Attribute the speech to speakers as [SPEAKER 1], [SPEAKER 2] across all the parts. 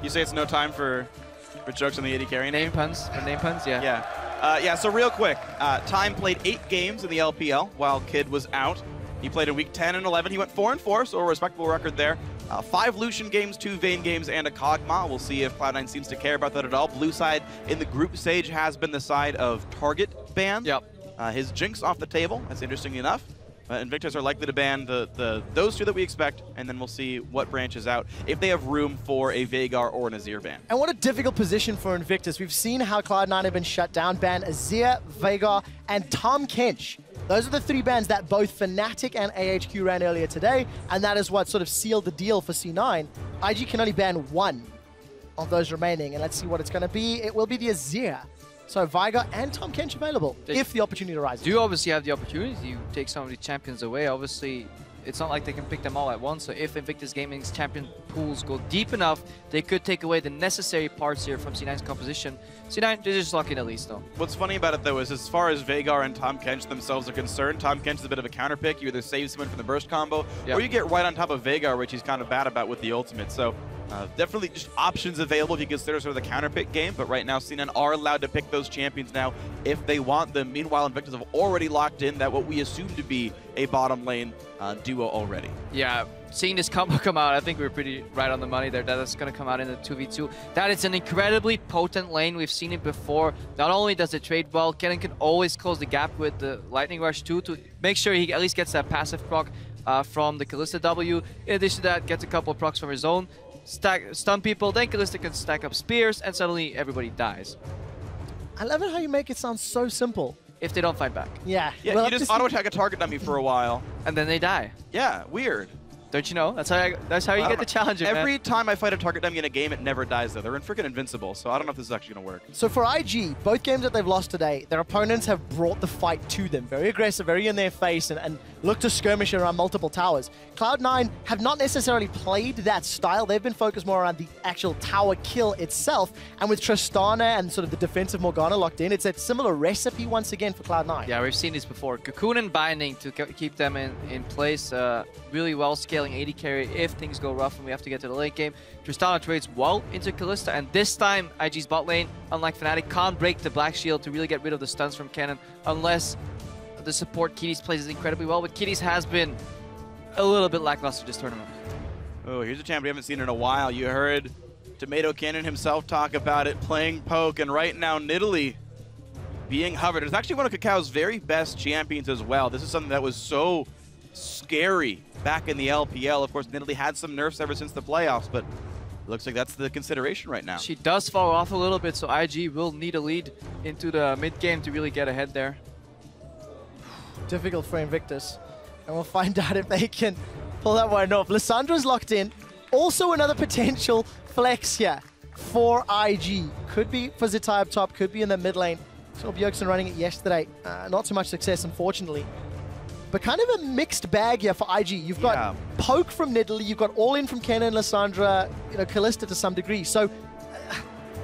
[SPEAKER 1] You say it's no time for jokes on the AD carry name?
[SPEAKER 2] Name puns, yeah.
[SPEAKER 1] Yeah, so real quick, Time played 8 games in the LPL while Kid was out. He played in week 10 and 11. He went 4-4, so a respectable record there. 5 Lucian games, 2 Vayne games, and a Kog'Maw. We'll see if Cloud9 seems to care about that at all. Blue side in the group stage has been the side of target ban.
[SPEAKER 2] Yep.
[SPEAKER 1] His Jinx off the table. That's interesting enough. Invictus are likely to ban those 2 that we expect, and then we'll see what branches out if they have room for a Veigar or an Azir ban.
[SPEAKER 3] And what a difficult position for Invictus. We've seen how Cloud9 have been shut down. Ban Azir, Veigar, and Tahm Kench. Those are the 3 bans that both Fnatic and AHQ ran earlier today, and that is what sort of sealed the deal for C9. IG can only ban 1 of those remaining, and let's see what it's going to be. It will be the Azir. So Veigar and Tahm Kench available if the opportunity arises.
[SPEAKER 2] Do you obviously have the opportunity to take some of the champions away? Obviously, it's not like they can pick them all at once. So if Invictus Gaming's champion pools go deep enough, they could take away the necessary parts here from C9's composition. C9, they're just lucky in Elise, though.
[SPEAKER 1] What's funny about it, though, is as far as Veigar and Tahm Kench themselves are concerned, Tahm Kench is a bit of a counter pick. You either save someone from the burst combo, or you get right on top of Veigar, which he's kind of bad about with the ultimate. So definitely just options available if you consider sort of the counter pick game, but right now C9 are allowed to pick those champions now if they want them. Meanwhile, Invictus have already locked in that what we assume to be a bottom lane duo already.
[SPEAKER 2] Yeah, seeing this combo come out, I think we're pretty right on the money there. That's going to come out in the 2v2. That is an incredibly potent lane. We've seen it before. Not only does it trade well, Kennen can always close the gap with the Lightning Rush too to make sure he at least gets that passive proc from the Kalista W. In addition to that, gets a couple of procs from his own. Stun people, then Kalista can stack up spears, and suddenly everybody dies.
[SPEAKER 3] I love it how you make it sound so simple.
[SPEAKER 2] If they don't fight back.
[SPEAKER 3] Yeah.
[SPEAKER 1] Yeah, you just auto-attack a target dummy for a while.
[SPEAKER 2] And then they die.
[SPEAKER 1] Yeah, weird.
[SPEAKER 2] Don't you know? That's how you get the challenge.
[SPEAKER 1] Every time I fight a target dummy in a game, it never dies, though. They're freaking invincible, so I don't know if this is actually going to work.
[SPEAKER 3] So for IG, both games that they've lost today, their opponents have brought the fight to them. Very aggressive, very in their face, and look to skirmish around multiple towers. Cloud9 have not necessarily played that style. They've been focused more around the actual tower kill itself. And with Tristana and sort of the defensive Morgana locked in, it's a similar recipe once again for Cloud9.
[SPEAKER 2] Yeah, we've seen this before. Cocoon and Binding to keep them in place. Really well scaling AD carry if things go rough and we have to get to the late game. Tristana trades well into Kalista, and this time IG's bot lane, unlike Fnatic, can't break the Black Shield to really get rid of the stuns from Kennen unless the support Kitties plays it incredibly well, but Kitties has been a little bit lackluster this tournament.
[SPEAKER 1] Oh, here's a champ we haven't seen in a while. You heard Tomato Cannon himself talk about it, playing poke, and right now Nidalee being hovered. It's actually one of KaKAO's very best champions as well. This is something that was so scary back in the LPL. Of course, Nidalee had some nerfs ever since the playoffs, but it looks like that's the consideration right now.
[SPEAKER 2] She does fall off a little bit, so IG will need a lead into the mid game to really get ahead there.
[SPEAKER 3] Difficult for Invictus, and we'll find out if they can pull that one off. Lissandra's locked in. Also another potential flex here for IG. Could be for Zzitai up top, could be in the mid lane. Saw Bjergsen running it yesterday. Not too much success, unfortunately. But kind of a mixed bag here for IG. You've got poke from Nidalee, you've got all-in from Kennen, Lissandra, Kalista to some degree. So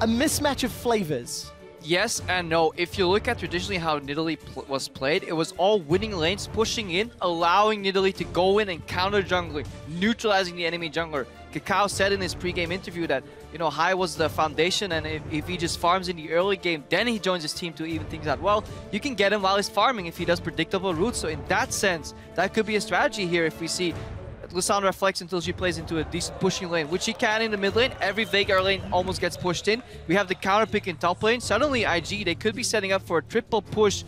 [SPEAKER 3] a mismatch of flavors.
[SPEAKER 2] Yes and no. If you look at traditionally how Nidalee was played, it was all winning lanes, pushing in, allowing Nidalee to go in and counter jungling, neutralizing the enemy jungler. KaKAO said in his pre-game interview that, High was the foundation, and if he just farms in the early game, then he joins his team to even things out. Well, you can get him while he's farming if he does predictable routes. So in that sense, that could be a strategy here if we see Lissandra flex until she plays into a decent pushing lane, which she can in the mid lane. Every Veigar lane almost gets pushed in. We have the counter pick in top lane. Suddenly IG, they could be setting up for a triple push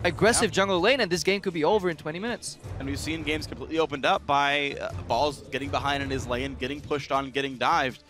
[SPEAKER 2] aggressive jungle lane, and this game could be over in 20 minutes.
[SPEAKER 1] And we've seen games completely opened up by Balls getting behind in his lane, getting pushed on, getting dived.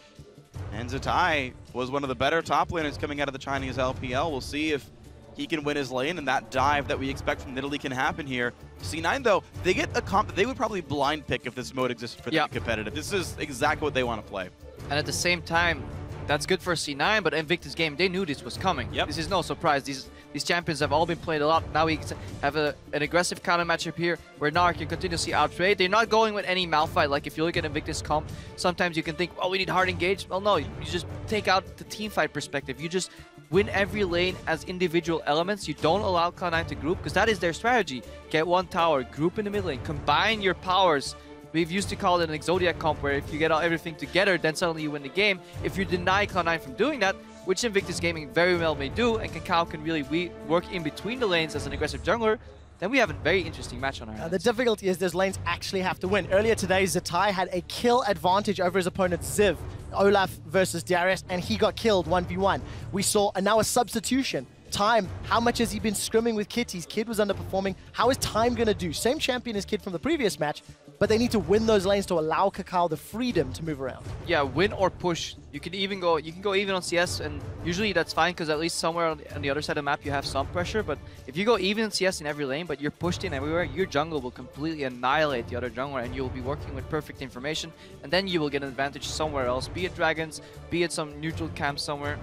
[SPEAKER 1] And Zzitai was one of the better top laners coming out of the Chinese LPL. We'll see if he can win his lane, and that dive that we expect from Nidalee can happen here. C9, though, they get a comp that they would probably blind pick if this mode existed for them competitive. This is exactly what they want to play.
[SPEAKER 2] And at the same time, that's good for C9, but Invictus game, they knew this was coming. This is no surprise. These champions have all been played a lot. Now we have an aggressive counter matchup here where Gnar can continuously outtrade. They're not going with any Malphite. Like if you look at Invictus comp, sometimes you can think, oh, we need hard engage. Well, no, you just take out the team fight perspective. You just win every lane as individual elements. You don't allow Cloud9 to group, because that is their strategy. Get one tower, group in the mid lane, combine your powers We've used to call it an Exodiac comp, where if you get everything together, then suddenly you win the game. If you deny Cloud9 from doing that, which Invictus Gaming very well may do, and KaKAO can really work in between the lanes as an aggressive jungler, then we have a very interesting match on our hands.
[SPEAKER 3] The difficulty is those lanes actually have to win. Earlier today, Zzitai had a kill advantage over his opponent Ziv, Olaf versus Darius, and he got killed 1v1. We saw now a substitution. Time, how much has he been scrimming with Kitties? Kid was underperforming. How is Time going to do? Same champion as Kid from the previous match, but they need to win those lanes to allow KaKAO the freedom to move around.
[SPEAKER 2] Yeah, win or push. You can go even on CS, and usually that's fine because at least somewhere on the other side of the map you have some pressure. But if you go even in CS in every lane, but you're pushed in everywhere, your jungle will completely annihilate the other jungler, and you'll be working with perfect information, and then you will get an advantage somewhere else, be it dragons, be it some neutral camp somewhere.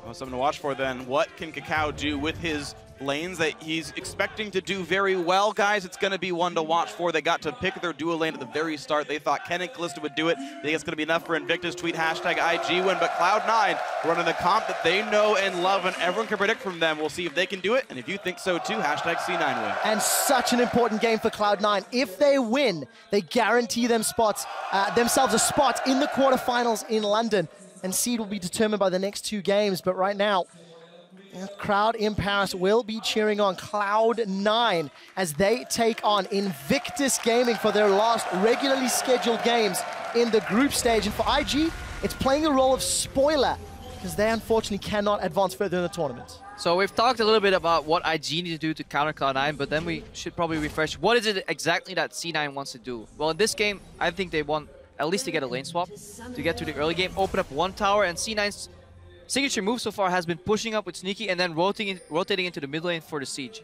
[SPEAKER 1] Well, something to watch for then. What can KaKAO do with his lanes that he's expecting to do very well, guys? It's going to be one to watch for. They got to pick their duo lane at the very start. They thought Kennen Kalista would do it. They think it's going to be enough for Invictus. Tweet hashtag IG win, but Cloud9 running the comp that they know and love, and everyone can predict from them. We'll see if they can do it, and if you think so too, hashtag C9 win.
[SPEAKER 3] And such an important game for Cloud9. If they win, they guarantee themselves a spot in the quarterfinals in London. And seed will be determined by the next 2 games. But right now, the crowd in Paris will be cheering on Cloud9 as they take on Invictus Gaming for their last regularly scheduled games in the group stage. And for IG, it's playing the role of spoiler because they unfortunately cannot advance further in the tournament.
[SPEAKER 2] So we've talked a little bit about what IG needs to do to counter Cloud9, but then we should probably refresh. What is it exactly that C9 wants to do? Well, in this game, I think they want at least to get a lane swap, to get to the early game, open up one tower, and C9's signature move so far has been pushing up with Sneaky and then rotating into the mid lane for the siege.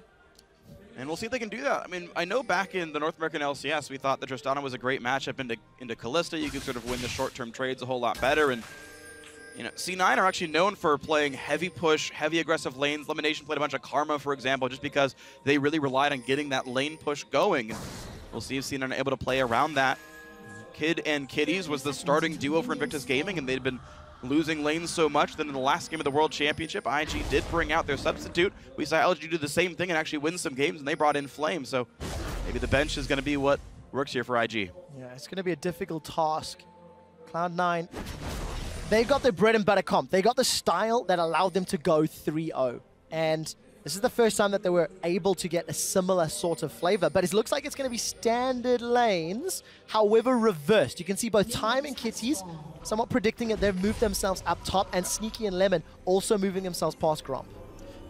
[SPEAKER 1] And we'll see if they can do that. I mean, I know back in the North American LCS, we thought that Tristana was a great matchup into Kalista. You could sort of win the short-term trades a whole lot better. And you know, C9 are actually known for playing heavy push, heavy aggressive lanes. LemonNation played a bunch of Karma, for example, just because they really relied on getting that lane push going. We'll see if C9 are able to play around that. Kid and Kitties was the starting duo for Invictus Gaming, and they'd been losing lanes so much that in the last game of the World Championship, IG did bring out their substitute. We saw LG do the same thing and actually win some games, and they brought in Flame, so maybe the bench is going to be what works here for IG.
[SPEAKER 3] Yeah, it's going to be a difficult task. Cloud9, they got their bread and butter comp. They got the style that allowed them to go 3-0, and this is the first time that they were able to get a similar sort of flavor, but it looks like it's going to be standard lanes, however reversed. You can see both Time and Kitties somewhat predicting it. They've moved themselves up top, and Sneaky and Lemon also moving themselves past Gromp.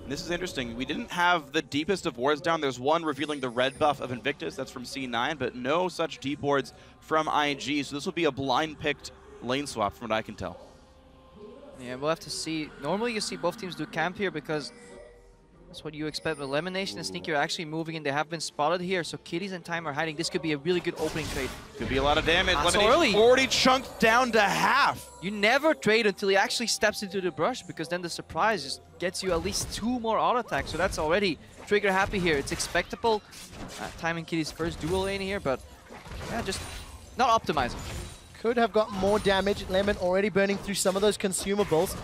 [SPEAKER 1] This is interesting. We didn't have the deepest of wards down. There's one revealing the red buff of Invictus. That's from C9, but no such deep wards from IG. So this will be a blind-picked lane swap from what I can tell.
[SPEAKER 2] Yeah, we'll have to see. Normally you see both teams do camp here because that's what you expect. But LemonNation and Sneaky are actually moving in. They have been spotted here, so Kitties and Time are hiding. This could be a really good opening trade.
[SPEAKER 1] Could be a lot of damage.
[SPEAKER 2] So early.
[SPEAKER 1] Already chunked down to half.
[SPEAKER 2] You never trade until he actually steps into the brush, because then the surprise just gets you at least 2 more auto attacks. So that's already trigger happy here. It's expectable. Time and Kitties' first dual lane here, but yeah, just not optimizing.
[SPEAKER 3] Could have got more damage. Lemon already burning through some of those consumables.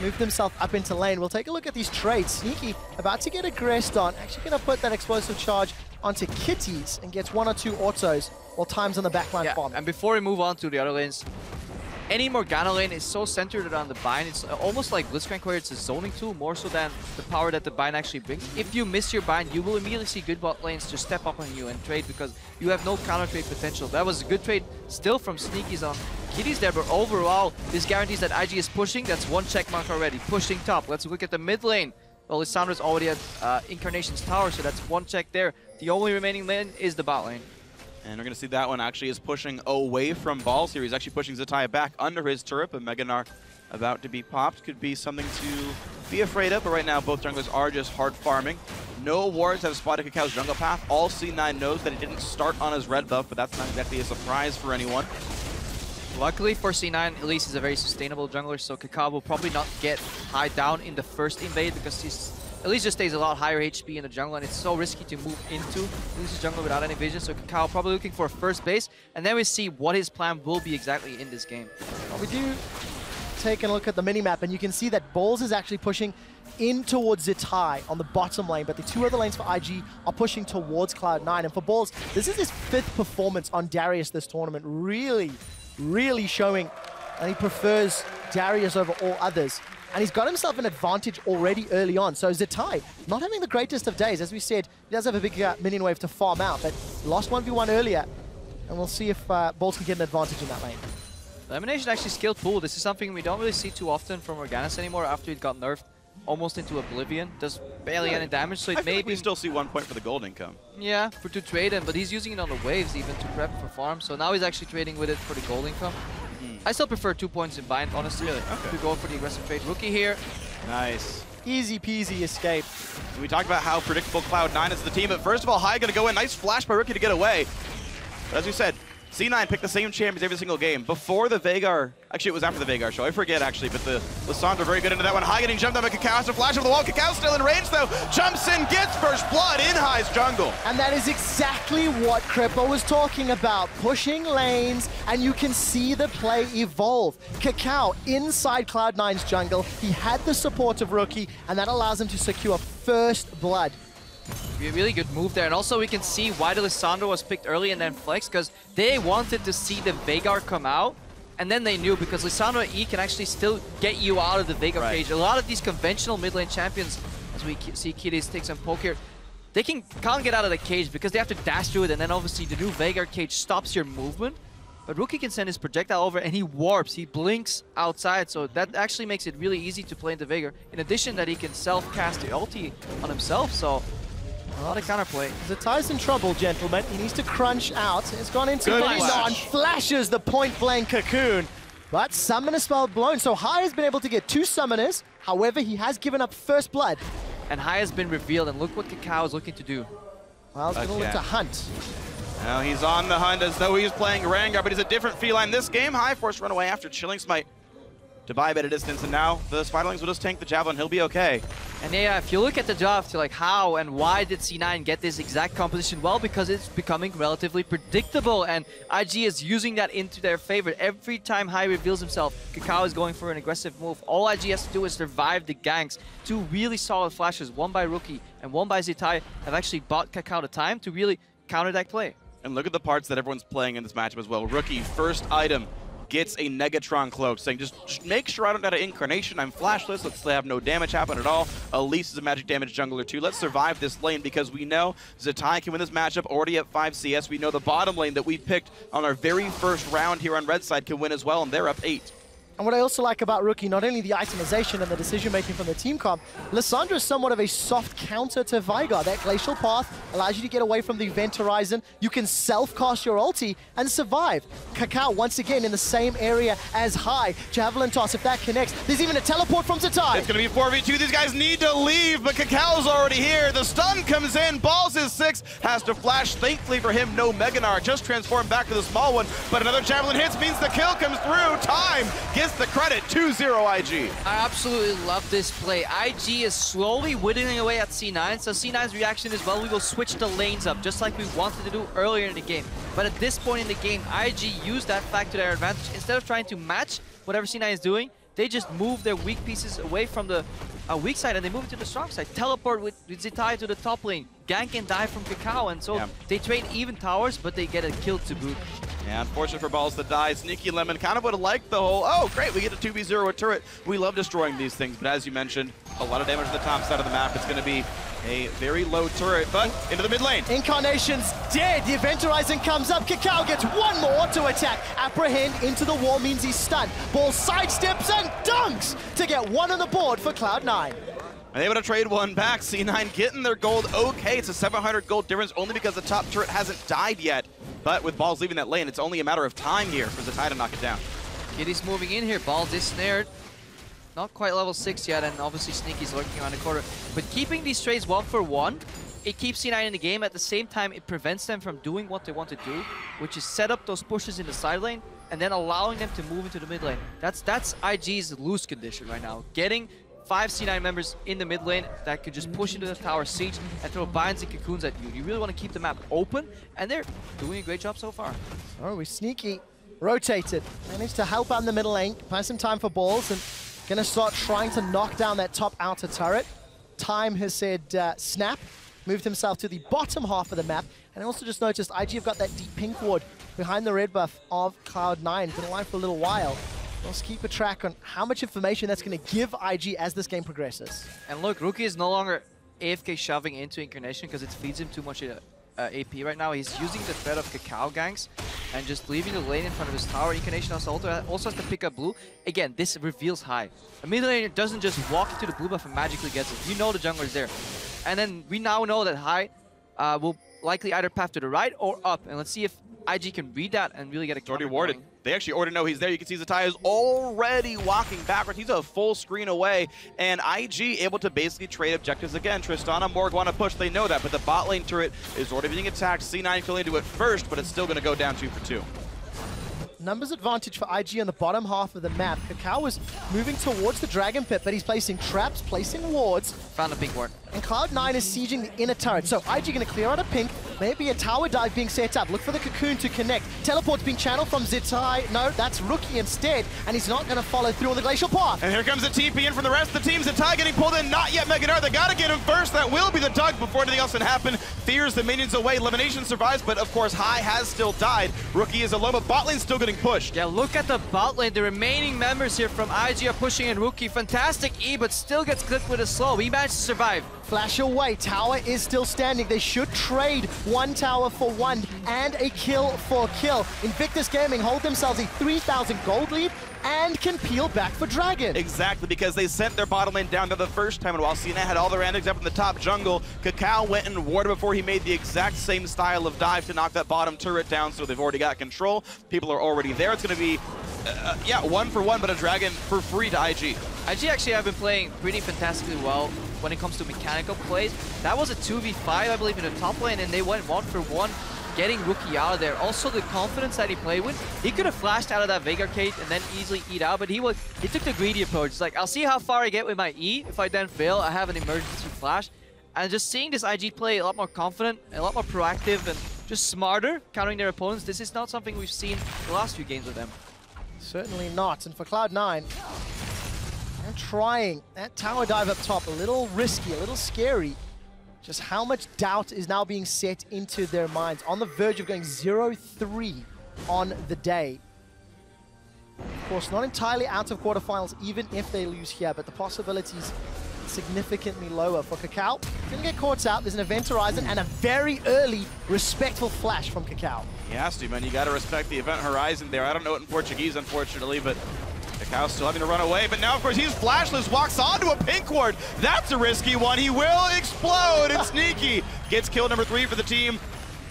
[SPEAKER 3] Moved himself up into lane. We'll take a look at these trades. Sneaky about to get aggressed on. Actually going to put that explosive charge onto Kitties and gets 1 or 2 autos while Time's on the backline farming.
[SPEAKER 2] And before we move on to the other lanes, any Morgana lane is so centered around the bind. It's almost like Blitzcrank, where it's a zoning tool more so than the power that the bind actually brings. If you miss your bind, you will immediately see good bot lanes just step up on you and trade, because you have no counter trade potential. That was a good trade still from Sneaky's on Kitties there, but overall, this guarantees that IG is pushing. That's 1 check mark already. Pushing top. Let's look at the mid lane. Well, Lissandra's already at Incarnation's tower, so that's 1 check there. The only remaining lane is the bot lane.
[SPEAKER 1] And we're going to see that one actually is pushing away from balls here. He's actually pushing Zzitai back under his turret, but Gnar about to be popped. Could be something to be afraid of, but right now both junglers are just hard farming. No wards have spotted KaKAO's jungle path. All C9 knows that he didn't start on his red buff, but that's not exactly a surprise for anyone.
[SPEAKER 2] Luckily for C9, Elise is a very sustainable jungler, so KaKAO will probably not get high down in the first invade, because Elise just stays a lot higher HP in the jungle, and it's so risky to move into Elise's jungle without any vision, so KaKAO probably looking for a first base, and then we see what his plan will be exactly in this game.
[SPEAKER 3] Well, we do take a look at the minimap, and you can see that Balls is actually pushing in towards Zzitai on the bottom lane, but the two other lanes for IG are pushing towards Cloud9. And for Balls, this is his 5th performance on Darius this tournament. Really, really showing that he prefers Darius over all others. And he's got himself an advantage already early on. So Zzitai, not having the greatest of days. As we said, he does have a big minion wave to farm out, but lost 1v1 earlier. And we'll see if Balls can get an advantage in that lane.
[SPEAKER 2] LemonNation actually skilled pool. This is something we don't really see too often from Morgana anymore after it got nerfed almost into oblivion. Does barely any damage, so it may be...
[SPEAKER 1] we still see 1 point for the gold income.
[SPEAKER 2] Yeah, to trade him, but he's using it on the waves even to prep for farm. So now he's actually trading with it for the gold income. I still prefer 2 points in bind, honestly, to go for the aggressive trade. Rookie here.
[SPEAKER 1] Nice.
[SPEAKER 3] Easy peasy escape.
[SPEAKER 1] So we talked about how predictable Cloud9 is the team, but first of all, Hai gonna go in. Nice flash by Rookie to get away. But as we said, C9 picked the same champions every single game. Before the Veigar, actually it was after the Veigar show, I forget actually, but the Lissandra very good into that one. Hai getting jumped on by KaKAO, so flash over the wall. KaKAO still in range though, jumps in, gets first blood in Hai's jungle.
[SPEAKER 3] And that is exactly what Crippo was talking about, pushing lanes, and you can see the play evolve. KaKAO inside Cloud9's jungle, he had the support of Rookie, and that allows him to secure first blood.
[SPEAKER 2] A really good move there, and also we can see why the Lissandra was picked early and then flexed, because they wanted to see the Veigar come out, and then they knew, because Lissandra E can actually still get you out of the Veigar cage. A lot of these conventional mid lane champions, as we see Kitties take some poke here, they can't get out of the cage because they have to dash through it, and then obviously the new Veigar cage stops your movement. But Rookie can send his projectile over and he warps, he blinks outside, so that actually makes it really easy to play into Veigar. In addition that he can self-cast the ulti on himself, so a lot of counterplay.
[SPEAKER 3] Zzitai's in trouble, gentlemen. He needs to crunch out. It's gone into
[SPEAKER 1] flash.
[SPEAKER 3] Flashes the point-blank cocoon. But summoner spell blown. So Hai has been able to get 2 summoners. However, he has given up first blood.
[SPEAKER 2] And Hai has been revealed, and look what KaKAO is looking to do.
[SPEAKER 3] Well, he's going to look to hunt.
[SPEAKER 1] Now he's on the hunt as though he's playing Rengar, but he's a different feline. This game, Hai forced run away after Chilling Smite to buy a bit of distance, and now the Spiderlings will just tank the Javelin. He'll be okay.
[SPEAKER 2] And yeah, if you look at the draft, you're like, how and why did C9 get this exact composition? Well, because it's becoming relatively predictable, and IG is using that into their favor. Every time Hai reveals himself, KaKAO is going for an aggressive move. All IG has to do is survive the ganks. 2 really solid flashes, one by Rookie and one by Zzitai, have actually bought KaKAO the time to really counter that play.
[SPEAKER 1] And look at the parts that everyone's playing in this matchup as well. Rookie, first item, gets a Negatron cloak, saying just make sure I don't get an incarnation. I'm flashless. Let's have no damage happen at all. Elise is a magic damage jungler too. Let's survive this lane because we know Zzitai can win this matchup already at 5 CS. We know the bottom lane that we picked on our very first round here on red side can win as well, and they're up 8.
[SPEAKER 3] And what I also like about Rookie, not only the itemization and the decision-making from the team comp, Lissandra is somewhat of a soft counter to Veigar. That Glacial Path allows you to get away from the Event Horizon. You can self-cast your ulti and survive. KaKAO, once again, in the same area as Hai. Javelin Toss, if that connects. There's even a teleport from Zzitai.
[SPEAKER 1] It's going to be 4v2. These guys need to leave, but KaKAO's already here. The stun comes in. Balls is 6. Has to flash. Thankfully for him, no Mega Gnar. Just transformed back to the small one, but another Javelin hits means the kill comes through. Time gets the credit. 2-0 IG.
[SPEAKER 2] I absolutely love this play. IG is slowly whittling away at C9, so C9's reaction is, well, we will switch the lanes up, just like we wanted to do earlier in the game. But at this point in the game, IG used that fact to their advantage. Instead of trying to match whatever C9 is doing, they just move their weak pieces away from the weak side and they move it to the strong side. Teleport with Zzitai to the top lane, gank and die from KaKAO, and so they trade even towers, but they get a kill to boot.
[SPEAKER 1] Yeah, unfortunate for Balls to die. Sneaky Lemon kind of would have liked the whole, oh great, we get a 2v0 a turret. We love destroying these things, but as you mentioned, a lot of damage to the top side of the map. It's going to be a very low turret, but into the mid lane.
[SPEAKER 3] Incarnation's dead. The Event Horizon comes up. KaKAO gets one more to attack. Apprehend into the wall means he's stunned. Ball sidesteps and dunks to get 1 on the board for Cloud9.
[SPEAKER 1] And able to trade 1 back. C9 getting their gold okay. It's a 700 gold difference only because the top turret hasn't died yet. But with Balls leaving that lane, it's only a matter of time here for Zzitai to knock it down.
[SPEAKER 2] Kitties moving in here. Balls is snared. Not quite level 6 yet, and obviously Sneaky's lurking around the corner. But keeping these trades 1 for 1, it keeps C9 in the game. At the same time, it prevents them from doing what they want to do, which is set up those pushes in the side lane and then allowing them to move into the mid lane. That's IG's loose condition right now. Getting 5 C9 members in the mid lane that could just push into the tower siege and throw binds and cocoons at you. You really want to keep the map open, and they're doing a great job so far.
[SPEAKER 3] Oh, we Sneaky rotated. Managed to help out in the middle lane, find some time for Balls, and Gonna start trying to knock down that top outer turret. Time has said snap, moved himself to the bottom half of the map, and I also just noticed IG have got that deep pink ward behind the red buff of Cloud9. Been alive for a little while. Let's keep a track on how much information that's going to give IG as this game progresses.
[SPEAKER 2] And look, Rookie is no longer AFK shoving into Incarnation because it feeds him too much AP right now. He's using the threat of KaKAO ganks and just leaving the lane in front of his tower. Incarnation also has to pick up blue. Again, this reveals High. A mid laner doesn't just walk into the blue buff and magically gets it. You know the jungler is there. And then we now know that High will likely either path to the right or up. And let's see if IG can read that and really get a counter
[SPEAKER 1] warded.
[SPEAKER 2] going.
[SPEAKER 1] They actually already know he's there. You can see Zzitai is already walking backwards. He's a full screen away, and IG able to basically trade objectives again. Tristana, Morgana push, they know that, but the bot lane turret is already being attacked. C9 can only do it first, but it's still going to go down 2 for 2.
[SPEAKER 3] Numbers advantage for IG on the bottom half of the map. KaKAO is moving towards the Dragon Pit, but he's placing traps, placing wards.
[SPEAKER 2] Found a pink ward.
[SPEAKER 3] And Cloud9 is sieging the inner turret. So IG going to clear out a pink. Maybe a tower dive being set up. Look for the cocoon to connect. Teleport's being channeled from Zzitai. No, that's Rookie instead. And he's not going to follow through on the glacial path.
[SPEAKER 1] And here comes the TP in from the rest of the team. Zzitai getting pulled in. Not yet Gnar. They got to get him first. That will be the dug before anything else can happen. Fears the minions away. LemonNation survives, but of course High has still died. Rookie is alone, but bot lane's still getting pushed.
[SPEAKER 2] Yeah, look at the bot lane. The remaining members here from IG are pushing in Rookie. Fantastic E, but still gets clipped with a slow. He managed to survive.
[SPEAKER 3] Flash away. Tower is still standing. They should trade one tower for one and a kill for kill. Invictus Gaming hold themselves a 3,000 gold lead and can peel back for Dragon.
[SPEAKER 1] Exactly, because they sent their bottom lane down there the first time, and while Cena had all their antics up in the top jungle, KaKAO went and warded before he made the exact same style of dive to knock that bottom turret down, so they've already got control. People are already there. It's going to be, yeah, 1 for 1, but a Dragon for free to IG.
[SPEAKER 2] IG actually have been playing pretty fantastically well when it comes to mechanical plays. That was a 2v5, I believe, in the top lane, and they went 1 for 1, getting Rookie out of there. Also, the confidence that he played with, he could have flashed out of that Veigar cage and then easily eat out, but he took the greedy approach. It's like, I'll see how far I get with my E. If I then fail, I have an emergency flash. And just seeing this IG play a lot more confident, a lot more proactive, and just smarter, countering their opponents, this is not something we've seen the last few games with them.
[SPEAKER 3] Certainly not. And for Cloud9, they're trying that tower dive up top, a little risky, a little scary. Just how much doubt is now being set into their minds. On the verge of going 0-3 on the day. Of course, not entirely out of quarterfinals, even if they lose here, but the possibilities significantly lower for KaKAO. Gonna get caught out. There's an event horizon and a very early respectful flash from KaKAO.
[SPEAKER 1] He has to, man. You got to respect the event horizon there. I don't know it in Portuguese, unfortunately, but KaKAO's still having to run away. But now, of course, he's flashless, walks onto a pink ward. That's a risky one. He will explode, and Sneaky gets kill number 3 for the team.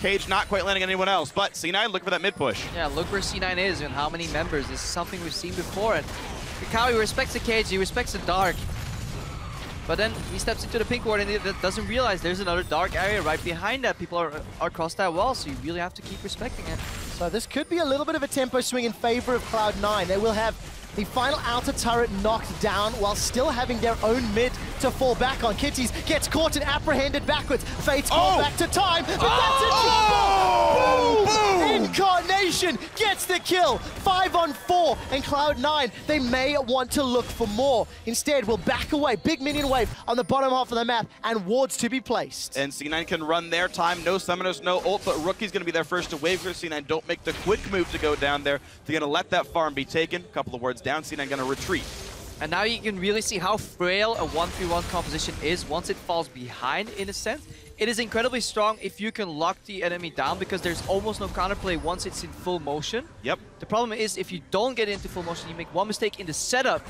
[SPEAKER 1] Cage not quite landing on anyone else, but C9 looking for that mid push.
[SPEAKER 2] Yeah, look where C9 is and how many members. This is something we've seen before. And KaKAO, he respects the cage, he respects the dark. But then he steps into the pink ward and he doesn't realize there's another dark area right behind that. People are across that wall, so you really have to keep respecting it.
[SPEAKER 3] So this could be a little bit of a tempo swing in favor of Cloud9. They will have the final outer turret knocked down while still having their own mid to fall back on. Kitties gets caught and apprehended backwards. Fate's called back to time, but that's a jumper! Boom! Incarnation gets the kill. 5 on 4, and Cloud9, they may want to look for more. Instead, we'll back away. Big minion wave on the bottom half of the map, and wards to be placed.
[SPEAKER 1] And C9 can run their time. No summoners, no ult, but Rookie's going to be there first to wave for C9. Don't make the quick move to go down there. They're going to let that farm be taken. A couple of wards down, C9 going to retreat.
[SPEAKER 2] And now you can really see how frail a 1v1 composition is once it falls behind, in a sense. It is incredibly strong if you can lock the enemy down because there's almost no counterplay once it's in full motion.
[SPEAKER 1] Yep.
[SPEAKER 2] The problem is if you don't get into full motion, you make one mistake in the setup,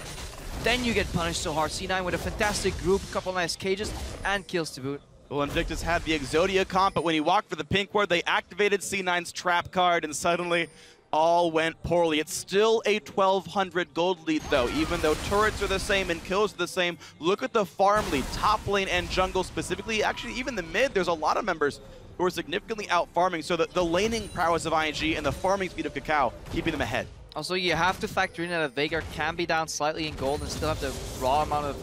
[SPEAKER 2] then you get punished so hard. C9 with a fantastic group, a couple nice cages, and kills to boot.
[SPEAKER 1] Well, Invictus had the Exodia comp, but when he walked for the pink ward, they activated C9's trap card, and suddenly all went poorly. It's still a 1,200 gold lead, though, even though turrets are the same and kills are the same. Look at the farm lead, top lane and jungle specifically. Actually, even the mid, there's a lot of members who are significantly out farming, so the laning prowess of IG and the farming speed of KaKAO keeping them ahead.
[SPEAKER 2] Also, you have to factor in that Veigar can be down slightly in gold and still have the raw amount of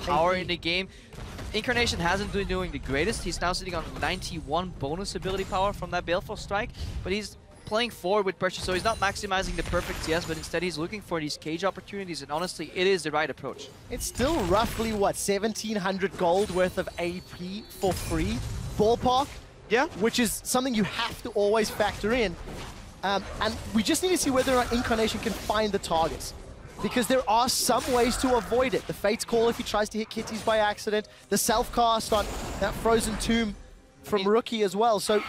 [SPEAKER 2] power in the game. Incarnation hasn't been doing the greatest. He's now sitting on 91 bonus ability power from that Baleful Strike, but he's playing forward with pressure, so he's not maximizing the perfect CS, but instead he's looking for these cage opportunities, and honestly, it is the right approach.
[SPEAKER 3] It's still roughly, what, 1,700 gold worth of AP for free? Ballpark?
[SPEAKER 1] Yeah.
[SPEAKER 3] Which is something you have to always factor in. And we just need to see whether or not Incarnation can find the targets. Because there are some ways to avoid it. The Fate's Call if he tries to hit Kitties by accident. The self-cast on that Frozen Tomb from Rookie as well. So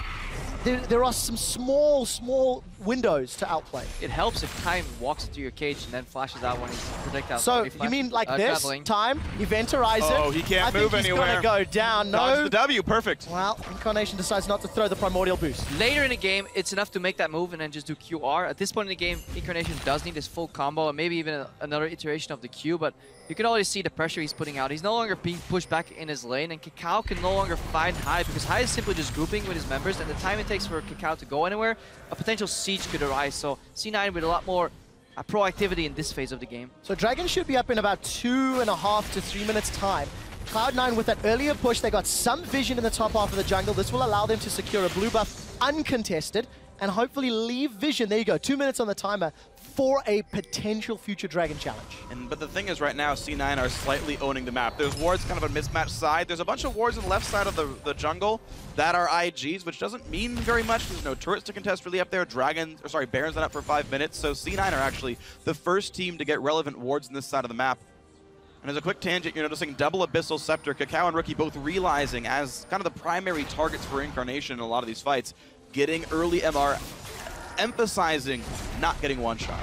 [SPEAKER 3] there are some small windows to outplay.
[SPEAKER 2] It helps if Time walks into your cage and then flashes out when he's projectile.
[SPEAKER 3] So you mean like this?
[SPEAKER 2] Traveling.
[SPEAKER 3] Time, Eventorize it.
[SPEAKER 1] Oh, he can't move anywhere.
[SPEAKER 3] I think he's gonna go down.
[SPEAKER 1] Dodge
[SPEAKER 3] No.
[SPEAKER 1] the W, perfect.
[SPEAKER 3] Well, Incarnation decides not to throw the Primordial Boost.
[SPEAKER 2] Later in the game, it's enough to make that move and then just do QR. At this point in the game, Incarnation does need his full combo and maybe even another iteration of the Q, but you can already see the pressure he's putting out. He's no longer being pushed back in his lane, and KaKAO can no longer find High because High is simply just grouping with his members, and the time it takes for KaKAO to go anywhere, a potential siege could arise. So C9 with a lot more proactivity in this phase of the game.
[SPEAKER 3] So Dragon should be up in about 2.5 to 3 minutes time. Cloud9 with that earlier push, they got some vision in the top half of the jungle. This will allow them to secure a blue buff uncontested and hopefully leave vision. There you go, 2 minutes on the timer for a potential future Dragon challenge.
[SPEAKER 1] But the thing is, right now, C9 are slightly owning the map. There's wards kind of a mismatched side. There's a bunch of wards on the left side of the jungle that are IGs, which doesn't mean very much. There's no turrets to contest really up there. Baron's not up for 5 minutes, so C9 are actually the first team to get relevant wards on this side of the map. And as a quick tangent, you're noticing double Abyssal Scepter, KaKAO and Rookie both realizing as kind of the primary targets for Incarnation in a lot of these fights, getting early MR, emphasizing not getting one shot.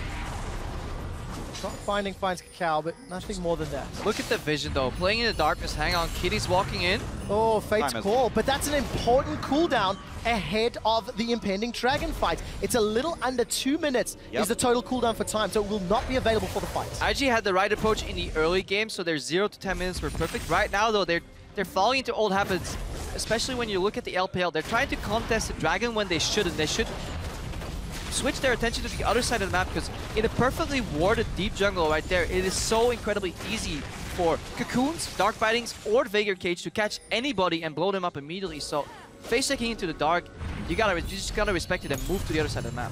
[SPEAKER 3] Not finding finds KaKAO, but nothing more than that.
[SPEAKER 2] Look at the vision though, playing in the darkness, hang on, Kitties walking in.
[SPEAKER 3] Oh, Fate's Call, but that's an important cooldown ahead of the impending Dragon fight. It's a little under 2 minutes is the total cooldown for Time, so it will not be available for the fight.
[SPEAKER 2] IG had the right approach in the early game, so their 0 to 10 minutes were perfect. Right now though, they're falling into old habits, especially when you look at the LPL. They're trying to contest the Dragon when they shouldn't. They should switch their attention to the other side of the map, because in a perfectly warded deep jungle right there, it is so incredibly easy for Cocoons, Dark Bitings, or Veigar Cage to catch anybody and blow them up immediately. So face checking into the dark, you just gotta respect it and move to the other side of the map.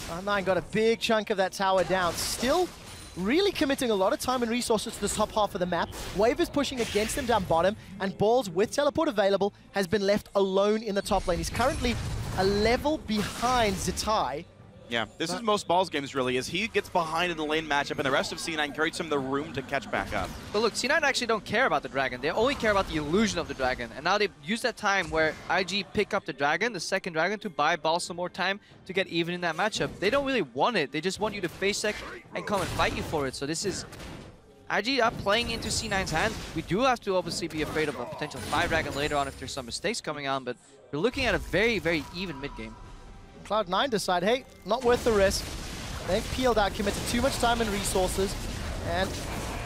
[SPEAKER 3] Cloud9 got a big chunk of that tower down. Still really committing a lot of time and resources to the top half of the map. Wave is pushing against him down bottom, and Balls, with teleport available, has been left alone in the top lane. He's currently a level behind Zzitai.
[SPEAKER 1] Yeah, this is most Balls games really, is he gets behind in the lane matchup and the rest of C9 carries him the room to catch back up.
[SPEAKER 2] But look, C9 actually don't care about the Dragon. They only care about the illusion of the Dragon. And now they've used that time where IG pick up the Dragon, the second Dragon, to buy Balls some more time to get even in that matchup. They don't really want it. They just want you to face check and come and fight you for it. So this is IG up playing into C9's hand. We do have to obviously be afraid of a potential 5 Dragon later on if there's some mistakes coming on, but we're looking at a very, very even mid-game.
[SPEAKER 3] Cloud9 decide, hey, not worth the risk. They've peeled out, committed too much time and resources, and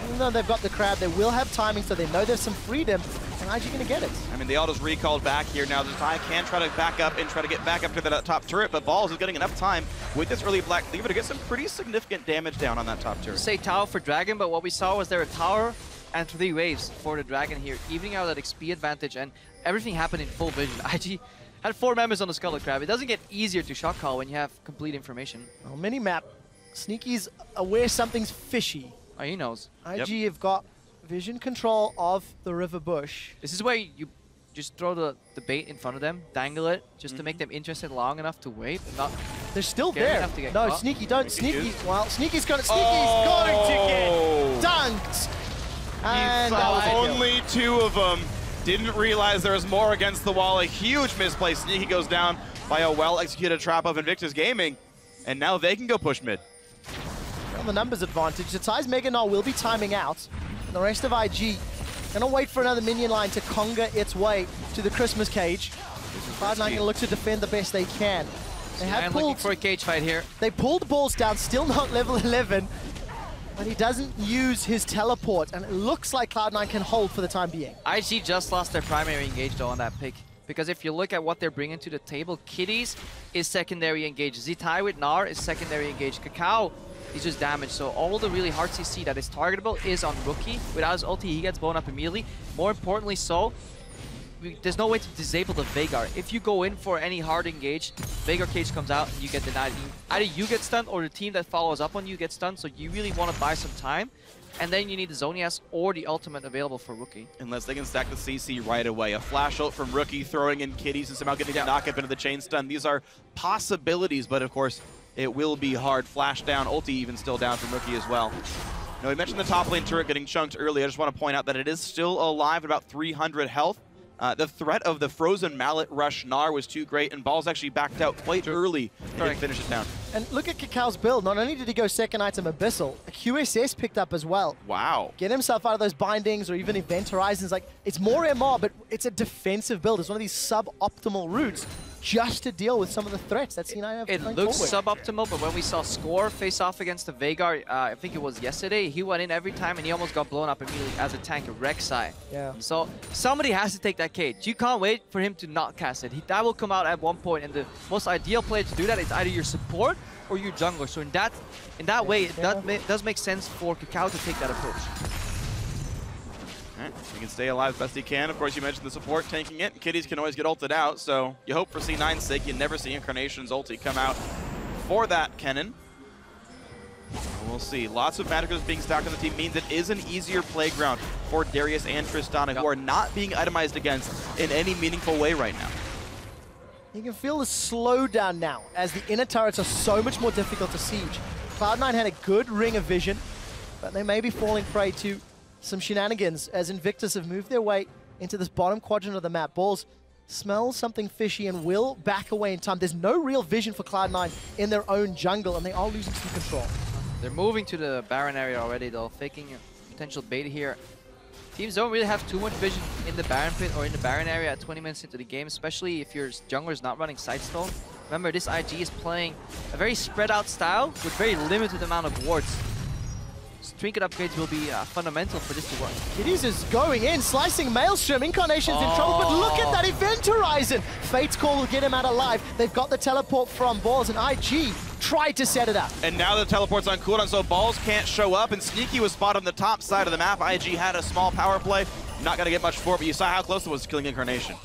[SPEAKER 3] even though they've got the crowd, they will have timing, so they know there's some freedom, and IG gonna get it.
[SPEAKER 1] I mean, the auto's recalled back here now. Zzitai can try to back up and try to get back up to the top turret, but Balls is getting enough time with this early Black Cleaver to get some pretty significant damage down on that top turret.
[SPEAKER 2] Say tower for Dragon, but what we saw was there a tower and 3 waves for the Dragon here, evening out that XP advantage, and everything happened in full vision. IG had 4 members on the Scarlet Crab. It doesn't get easier to shot call when you have complete information.
[SPEAKER 3] Well, mini-map, Sneaky's aware something's fishy.
[SPEAKER 2] Oh, he knows.
[SPEAKER 3] IG have got vision control of the river bush.
[SPEAKER 2] This is where you just throw the bait in front of them, dangle it, just to make them interested long enough to wait, and not...
[SPEAKER 3] They're still
[SPEAKER 2] scary
[SPEAKER 3] there.
[SPEAKER 2] enough to get
[SPEAKER 3] No,
[SPEAKER 2] caught.
[SPEAKER 3] Sneaky, don't. Sneaky, well, Sneaky's going to get dunked. And that was a kill.
[SPEAKER 1] Only 2 of them. Didn't realize there was more against the wall. A huge misplay. Sneaky goes down by a well-executed trap of Invictus Gaming, and now they can go push mid.
[SPEAKER 3] On the numbers advantage, Zzitai's Mega Gnar will be timing out, and the rest of IG gonna wait for another minion line to conga its way to the Christmas cage. Cloud9 gonna look to defend the best they can. They have
[SPEAKER 2] looking
[SPEAKER 3] pulled
[SPEAKER 2] for a cage fight here.
[SPEAKER 3] They pulled Balls down, still not level 11, but he doesn't use his teleport, and it looks like Cloud9 can hold for the time being.
[SPEAKER 2] IG just lost their primary engage though on that pick. Because if you look at what they're bringing to the table, Kitties is secondary engage. Zzitai with Gnar is secondary engage. KaKAO is just damaged. So all the really hard CC that is targetable is on Rookie. Without his ulti, he gets blown up immediately. More importantly so, there's no way to disable the Veigar. If you go in for any hard engage, Veigar cage comes out and you get denied. Either you get stunned or the team that follows up on you gets stunned, so you really want to buy some time. And then you need the Zonias or the ultimate available for Rookie.
[SPEAKER 1] Unless they can stack the CC right away. A flash ult from Rookie, throwing in Kitties and somehow getting a knock up into the chain stun. These are possibilities, but of course, it will be hard. Flash down, ulti even still down from Rookie as well. Now, we mentioned the top lane turret getting chunked earlier. I just want to point out that it is still alive at about 300 health. The threat of the frozen mallet rush Gnar was too great, and Balls actually backed out quite early to finish it down.
[SPEAKER 3] And look at KaKAO's build. Not only did he go second item Abyssal, a QSS picked up as well.
[SPEAKER 1] Wow.
[SPEAKER 3] Get himself out of those bindings or even Event Horizons. Like, it's more MR, but it's a defensive build. It's one of these suboptimal routes just to deal with some of the threats that C9 have.
[SPEAKER 2] It looks suboptimal, but when we saw Score face off against the Veigar, I think it was yesterday, he went in every time and he almost got blown up immediately as a tank, Rek'Sai.
[SPEAKER 3] Yeah.
[SPEAKER 2] So somebody has to take that cage. You can't wait for him to not cast it. That will come out at one point, and the most ideal player to do that is either your support or your jungler. So in that way, it does make sense for KaKAO to take that approach.
[SPEAKER 1] Alright, he can stay alive as best he can. Of course, you mentioned the support tanking it. Kitties can always get ulted out, so you hope for C9's sake you never see Incarnation's ulti come out for that Kennen. We'll see. Lots of Magicers being stacked on the team means it is an easier playground for Darius and Tristana, who are not being itemized against in any meaningful way right now.
[SPEAKER 3] You can feel the slowdown now, as the inner turrets are so much more difficult to siege. Cloud9 had a good ring of vision, but they may be falling prey to some shenanigans as Invictus have moved their way into this bottom quadrant of the map. Balls smell something fishy and will back away in time. There's no real vision for Cloud9 in their own jungle, and they are losing some control.
[SPEAKER 2] They're moving to the Baron area already, though, faking a potential bait here. Teams don't really have too much vision in the Baron pit or in the Baron area at 20 minutes into the game, especially if your jungler is not running Sightstone. Remember, this IG is playing a very spread out style with very limited amount of wards. Trinket upgrades will be fundamental for this to work.
[SPEAKER 3] Kitties is going in, slicing Maelstrom. Incarnation's in trouble, but look at that Event Horizon. Fate's Call will get him out alive. They've got the teleport from Balls, and IG tried to set it up.
[SPEAKER 1] And now the teleport's on cooldown, so Balls can't show up, and Sneaky was spotted on the top side of the map. IG had a small power play. Not going to get much for it, but you saw how close it was to killing Incarnation.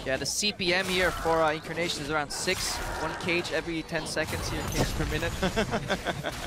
[SPEAKER 2] Yeah, the CPM here for Incarnation is around 6. 1 cage every 10 seconds here, cage per minute.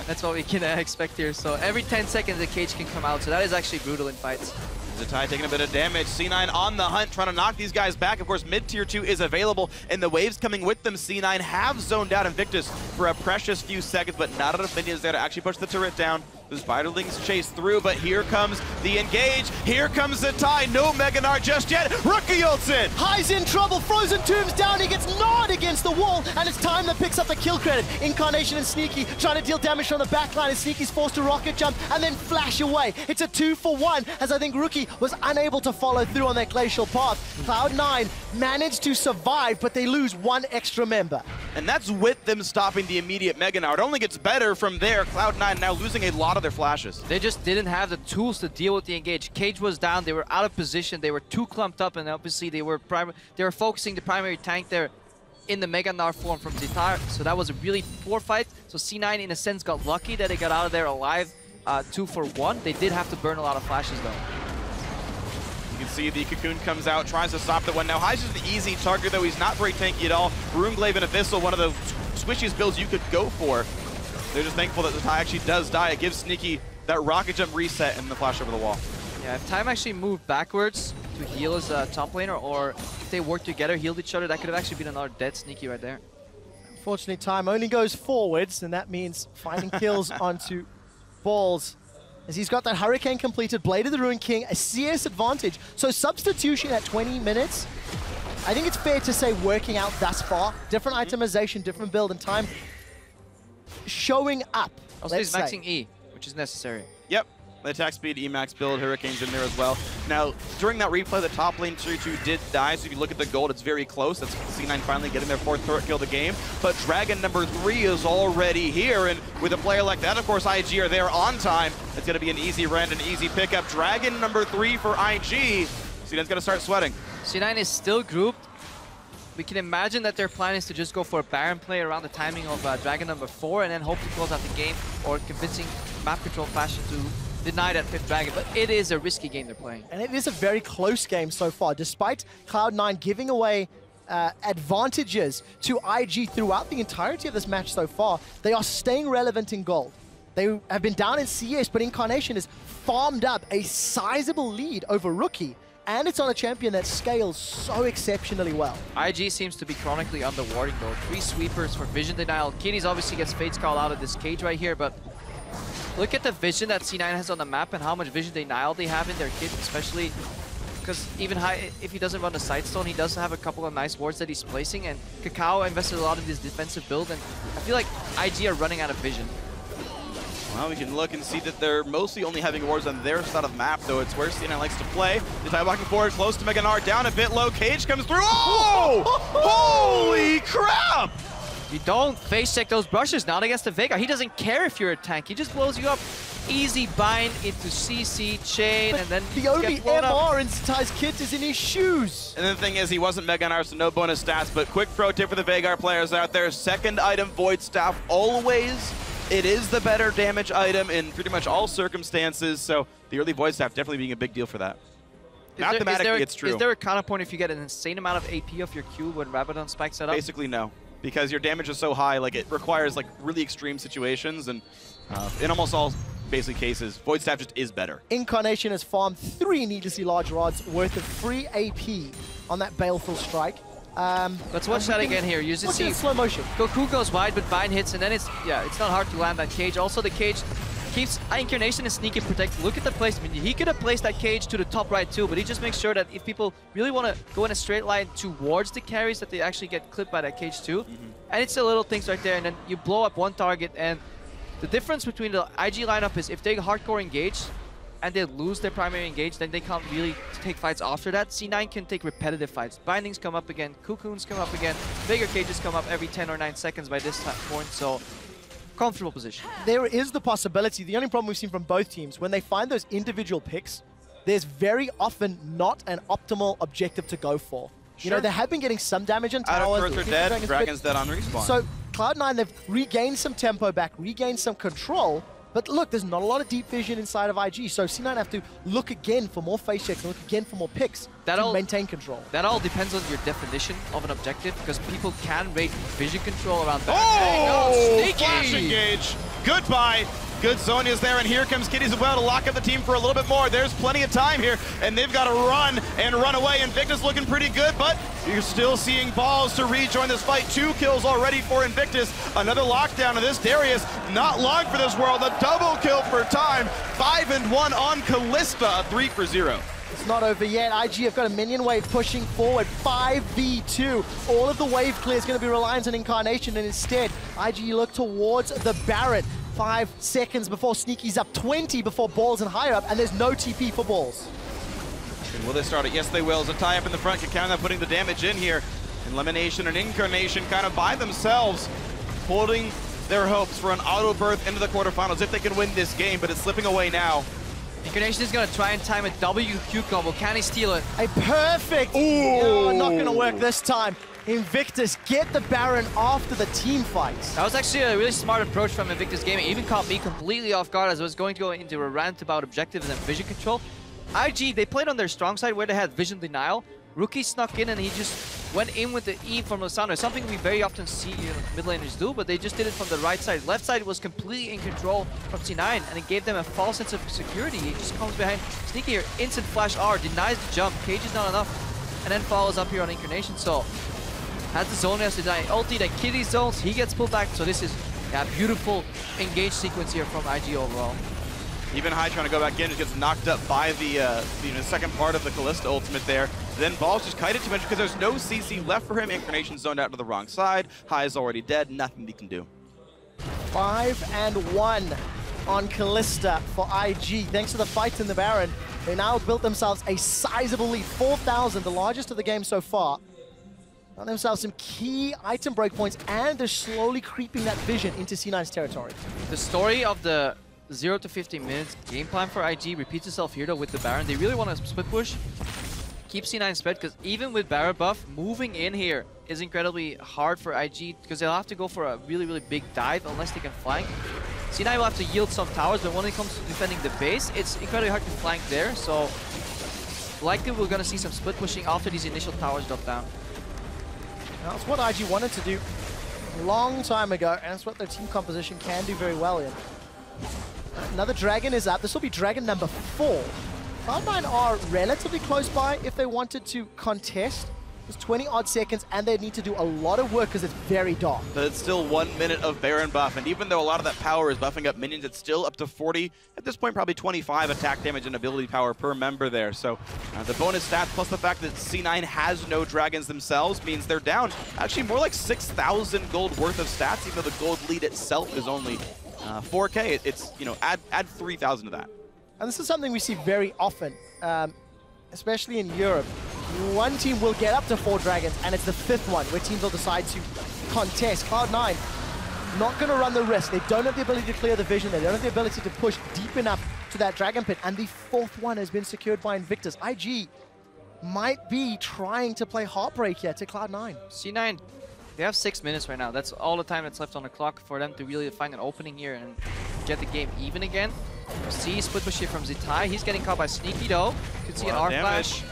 [SPEAKER 2] That's what we can expect here. So every 10 seconds, the cage can come out. So that is actually brutal in fights.
[SPEAKER 1] Zzitai taking a bit of damage. C9 on the hunt, trying to knock these guys back. Of course, mid-tier 2 is available, and the waves coming with them. C9 have zoned out Invictus for a precious few seconds, but not enough minions there to actually push the turret down. The Spiderlings chase through, but here comes the engage. Here comes Zzitai. No Mega Gnar just yet. Rookie ults in.
[SPEAKER 3] High's in trouble. Frozen Tomb's down. He gets gnawed against the wall, and it's time that picks up the kill credit. Incarnation and Sneaky trying to deal damage from the backline, and Sneaky's forced to rocket jump and then flash away. It's a 2-for-1, as I think Rookie was unable to follow through on their glacial path. Cloud9 managed to survive, but they lose 1 extra member.
[SPEAKER 1] And that's with them stopping the immediate Mega Gnar. It only gets better from there. Cloud9 now losing a lot of their flashes.
[SPEAKER 2] They just didn't have the tools to deal with the engage. Cage was down, they were out of position, they were too clumped up, and obviously they were focusing the primary tank there in the Mega Gnar form from Zzitai. So that was a really poor fight. So C9 in a sense got lucky that they got out of there alive 2-for-1. They did have to burn a lot of flashes though.
[SPEAKER 1] You can see the Cocoon comes out, tries to stop the one. Now High's just an easy target though, he's not very tanky at all. Runeglaive and Abyssal, one of the squishiest builds you could go for. They're just thankful that Zzitai actually does die. It gives Sneaky that rocket jump reset and the flash over the wall.
[SPEAKER 2] Yeah, if Time actually moved backwards to heal his top laner, or if they worked together, healed each other, that could have actually been another dead Sneaky right there.
[SPEAKER 3] Unfortunately, Time only goes forwards, and that means finding kills onto Balls, as he's got that Hurricane completed, Blade of the Ruined King, a CS advantage. So substitution at 20 minutes, I think it's fair to say working out thus far. Different itemization, different build, and Time showing up.
[SPEAKER 2] Also, he's maxing E, which is necessary.
[SPEAKER 1] Yep. The attack speed, Emax build, Hurricane's in there as well. Now, during that replay, the top lane tier 2 did die, so if you look at the gold, it's very close. That's C9 finally getting their 4th turret kill of the game. But Dragon number 3 is already here, and with a player like that, of course, IG are there on time. It's going to be an easy rend, an easy pickup. Dragon number 3 for IG. C9's going to start sweating.
[SPEAKER 2] C9 is still grouped. We can imagine that their plan is to just go for a Baron play around the timing of Dragon number 4 and then hope to close out the game, or convincing map control fashion to deny that 5th dragon, but it is a risky game they're playing.
[SPEAKER 3] And it is a very close game so far. Despite Cloud9 giving away advantages to IG throughout the entirety of this match so far, they are staying relevant in gold. They have been down in CS, but Incarnation has farmed up a sizable lead over Rookie, and it's on a champion that scales so exceptionally well.
[SPEAKER 2] IG seems to be chronically underwarding though. 3 sweepers for vision denial. Kitties obviously gets Fate's Call out of this cage right here, but look at the vision that C9 has on the map and how much vision denial they have in their kit, especially because even if he doesn't run the Sightstone, he does have a couple of nice wards that he's placing, and KaKAO invested a lot in this defensive build, and I feel like IG are running out of vision.
[SPEAKER 1] Well, we can look and see that they're mostly only having wars on their side of the map, though it's where C9 likes to play. Zzitai walking forward, close to Gnar, down a bit low. Cage comes through. Oh! Holy crap!
[SPEAKER 2] You don't face check those brushes, not against the Veigar. He doesn't care if you're a tank. He just blows you up. Easy bind into CC, chain,
[SPEAKER 3] but
[SPEAKER 2] and then
[SPEAKER 3] the only
[SPEAKER 2] MR
[SPEAKER 3] up. In Zzitai's kit is in his shoes.
[SPEAKER 1] And the thing is, he wasn't Gnar, so no bonus stats, but quick pro tip for the Veigar players out there. Second item, Void Staff, always. It is the better damage item in pretty much all circumstances, so the early Void Staff definitely being a big deal for that. Mathematically, it's true.
[SPEAKER 2] Is there a counterpoint if you get an insane amount of AP off your Q when Rabadon spikes it up?
[SPEAKER 1] Basically, no. Because your damage is so high, like it requires like really extreme situations, and in almost all basic cases, Void Staff just is better. Incarnation
[SPEAKER 3] has farmed 3 needlessly large rods worth of free AP on that Baleful Strike.
[SPEAKER 2] Let's watch that again here. You just see
[SPEAKER 3] slow motion.
[SPEAKER 2] Goku goes wide, but bind hits, and then it's not hard to land that cage. Also, the cage keeps Incarnation and sneak and protect. Look at the placement. He could have placed that cage to the top right too, but he just makes sure that if people really want to go in a straight line towards the carries, that they actually get clipped by that cage too. And it's the little things right there, and then you blow up one target. And the difference between the IG lineup is if they hardcore engage and they lose their primary engage, then they can't really take fights after that. C9 can take repetitive fights. Bindings come up again, Cocoons come up again, bigger cages come up every 10 or 9 seconds by this point, so comfortable position.
[SPEAKER 3] There is the possibility, the only problem we've seen from both teams, when they find those individual picks, there's very often not an optimal objective to go for. You know, they have been getting some damage on towers.
[SPEAKER 1] Out of Earth are dead, Dragon's dead on respawn.
[SPEAKER 3] So Cloud9, they've regained some tempo back, regained some control. But look, there's not a lot of deep vision inside of IG, so C9 have to look again for more face checks and look again for more picks to maintain control.
[SPEAKER 2] That all depends on your definition of an objective, because people can rate vision control around that.
[SPEAKER 1] Oh, flash engage. Goodbye. Good Sonya's there, and here comes Kitties as well to lock up the team for a little bit more. There's plenty of time here, and they've got to run and run away. Invictus looking pretty good, but you're still seeing balls to rejoin this fight. 2 kills already for Invictus. Another lockdown of this. Darius, not long for this world. A double kill for time. 5-1 on Kalista, 3 for 0.
[SPEAKER 3] It's not over yet. IG have got a minion wave pushing forward. 5v2. All of the wave clear is going to be reliant on Incarnation, and instead, IG look towards the Baron. 5 seconds before Sneaky's up, 20 before Balls and higher up, and there's no TP for Balls.
[SPEAKER 1] And will they start it? Yes, they will. Zzitai up in the front, KaKAO putting the damage in here. And LemonNation and Incarnation kind of by themselves, holding their hopes for an auto berth into the quarterfinals if they can win this game, but it's slipping away now.
[SPEAKER 2] Incarnation is going to try and time a WQ combo. Can he steal it?
[SPEAKER 3] A perfect!
[SPEAKER 1] Ooh!
[SPEAKER 3] Oh, not going to work this time. Invictus get the Baron after the team fights.
[SPEAKER 2] That was actually a really smart approach from Invictus Gaming. It even caught me completely off guard as I was going to go into a rant about objectives and vision control. IG, they played on their strong side where they had vision denial. Rookie snuck in and he just went in with the E from Lissandra. Something we very often see mid laners do, but they just did it from the right side. Left side was completely in control from C9, and it gave them a false sense of security. He just comes behind Sneaky here, instant flash R, denies the jump, cage is not enough, and then follows up here on Incarnation. So has the zone, has to deny ulti, then Kitty zones, he gets pulled back. So this is a beautiful engage sequence here from IG overall.
[SPEAKER 1] Even High trying to go back in, just gets knocked up by the second part of the Kalista ultimate there. Then Balls just kited too much because there's no CC left for him. Incarnation zoned out to the wrong side. High is already dead, nothing he can do.
[SPEAKER 3] 5-1 on Kalista for IG. Thanks to the fight in the Baron, they now built themselves a sizable lead. 4,000, the largest of the game so far. Got themselves some key item breakpoints, and they're slowly creeping that vision into C9's territory.
[SPEAKER 2] The story of the 0 to 15 minutes game plan for IG repeats itself here though with the Baron. They really want to split push, keep C9 spread, because even with Baron buff, moving in here is incredibly hard for IG because they'll have to go for a really, really big dive unless they can flank. Zzitai will have to yield some towers, but when it comes to defending the base, it's incredibly hard to flank there. So likely we're going to see some split pushing after these initial towers drop down.
[SPEAKER 3] That's what IG wanted to do a long time ago, and that's what their team composition can do very well in. Another dragon is up. This will be dragon number 4. Cloud9 are relatively close by if they wanted to contest. It's 20-odd seconds, and they need to do a lot of work because it's very dark.
[SPEAKER 1] But it's still 1 minute of Baron buff, and even though a lot of that power is buffing up minions, it's still up to 40. At this point, probably 25 attack damage and ability power per member there. So the bonus stats, plus the fact that C9 has no dragons themselves, means they're down actually more like 6,000 gold worth of stats, even though the gold lead itself is only 4K. It's, you know, add 3,000 to that.
[SPEAKER 3] And this is something we see very often, especially in Europe. One team will get up to 4 dragons, and it's the 5th one where teams will decide to contest. Cloud9 not going to run the risk. They don't have the ability to clear the vision. They don't have the ability to push deep enough to that dragon pit. And the 4th one has been secured by Invictus. IG might be trying to play Heartbreak here to Cloud9.
[SPEAKER 2] C9, they have 6 minutes right now. That's all the time that's left on the clock for them to really find an opening here and get the game even again. See split push here from Zzitai. He's getting caught by Sneaky though. You can see an R flash.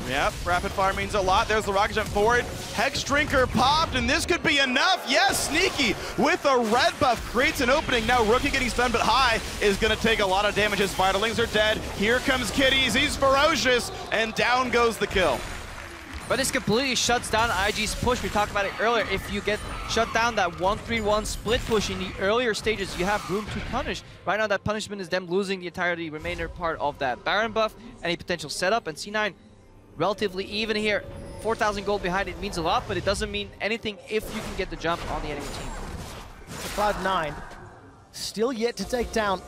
[SPEAKER 1] Yep, rapid fire means a lot. There's the rocket jump forward. Hex Drinker popped, and this could be enough. Yes, Sneaky with a red buff creates an opening. Now Rookie getting stunned, but High is going to take a lot of damage. His Vitalings are dead. Here comes Kitties. He's ferocious, and down goes the kill.
[SPEAKER 2] But this completely shuts down IG's push. We talked about it earlier. If you get shut down that 1-3-1 split push in the earlier stages, you have room to punish. Right now, that punishment is them losing the entirety remainder part of that Baron buff, any potential setup, and C9 relatively even here. 4,000 gold behind it means a lot, but it doesn't mean anything if you can get the jump on the enemy team.
[SPEAKER 3] Cloud9 still yet to take down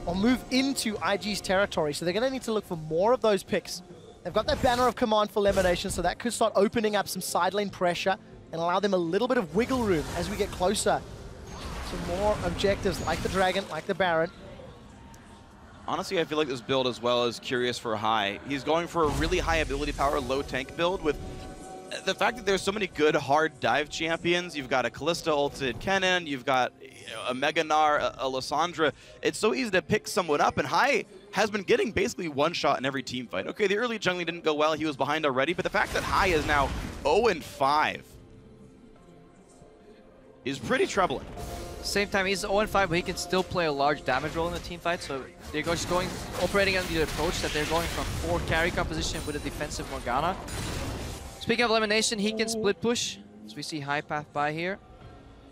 [SPEAKER 3] or move into IG's territory, so they're going to need to look for more of those picks. They've got that banner of command for LemonNation, so that could start opening up some side lane pressure and allow them a little bit of wiggle room as we get closer to more objectives like the Dragon, like the Baron.
[SPEAKER 1] Honestly, I feel like this build as well is curious for High. He's going for a really high ability power, low tank build with the fact that there's so many good hard dive champions. You've got a Kalista ulted Kennen, you've got a Gnar, a Lissandra. It's so easy to pick someone up, and High has been getting basically one shot in every team fight. Okay, the early jungling didn't go well, he was behind already, but the fact that High is now 0-5 is pretty troubling.
[SPEAKER 2] Same time, he's 0-5, but he can still play a large damage role in the team fight. So they're just operating under the approach that they're going from 4 carry composition with a defensive Morgana. Speaking of LemonNation, he can split push. So we see High path by here.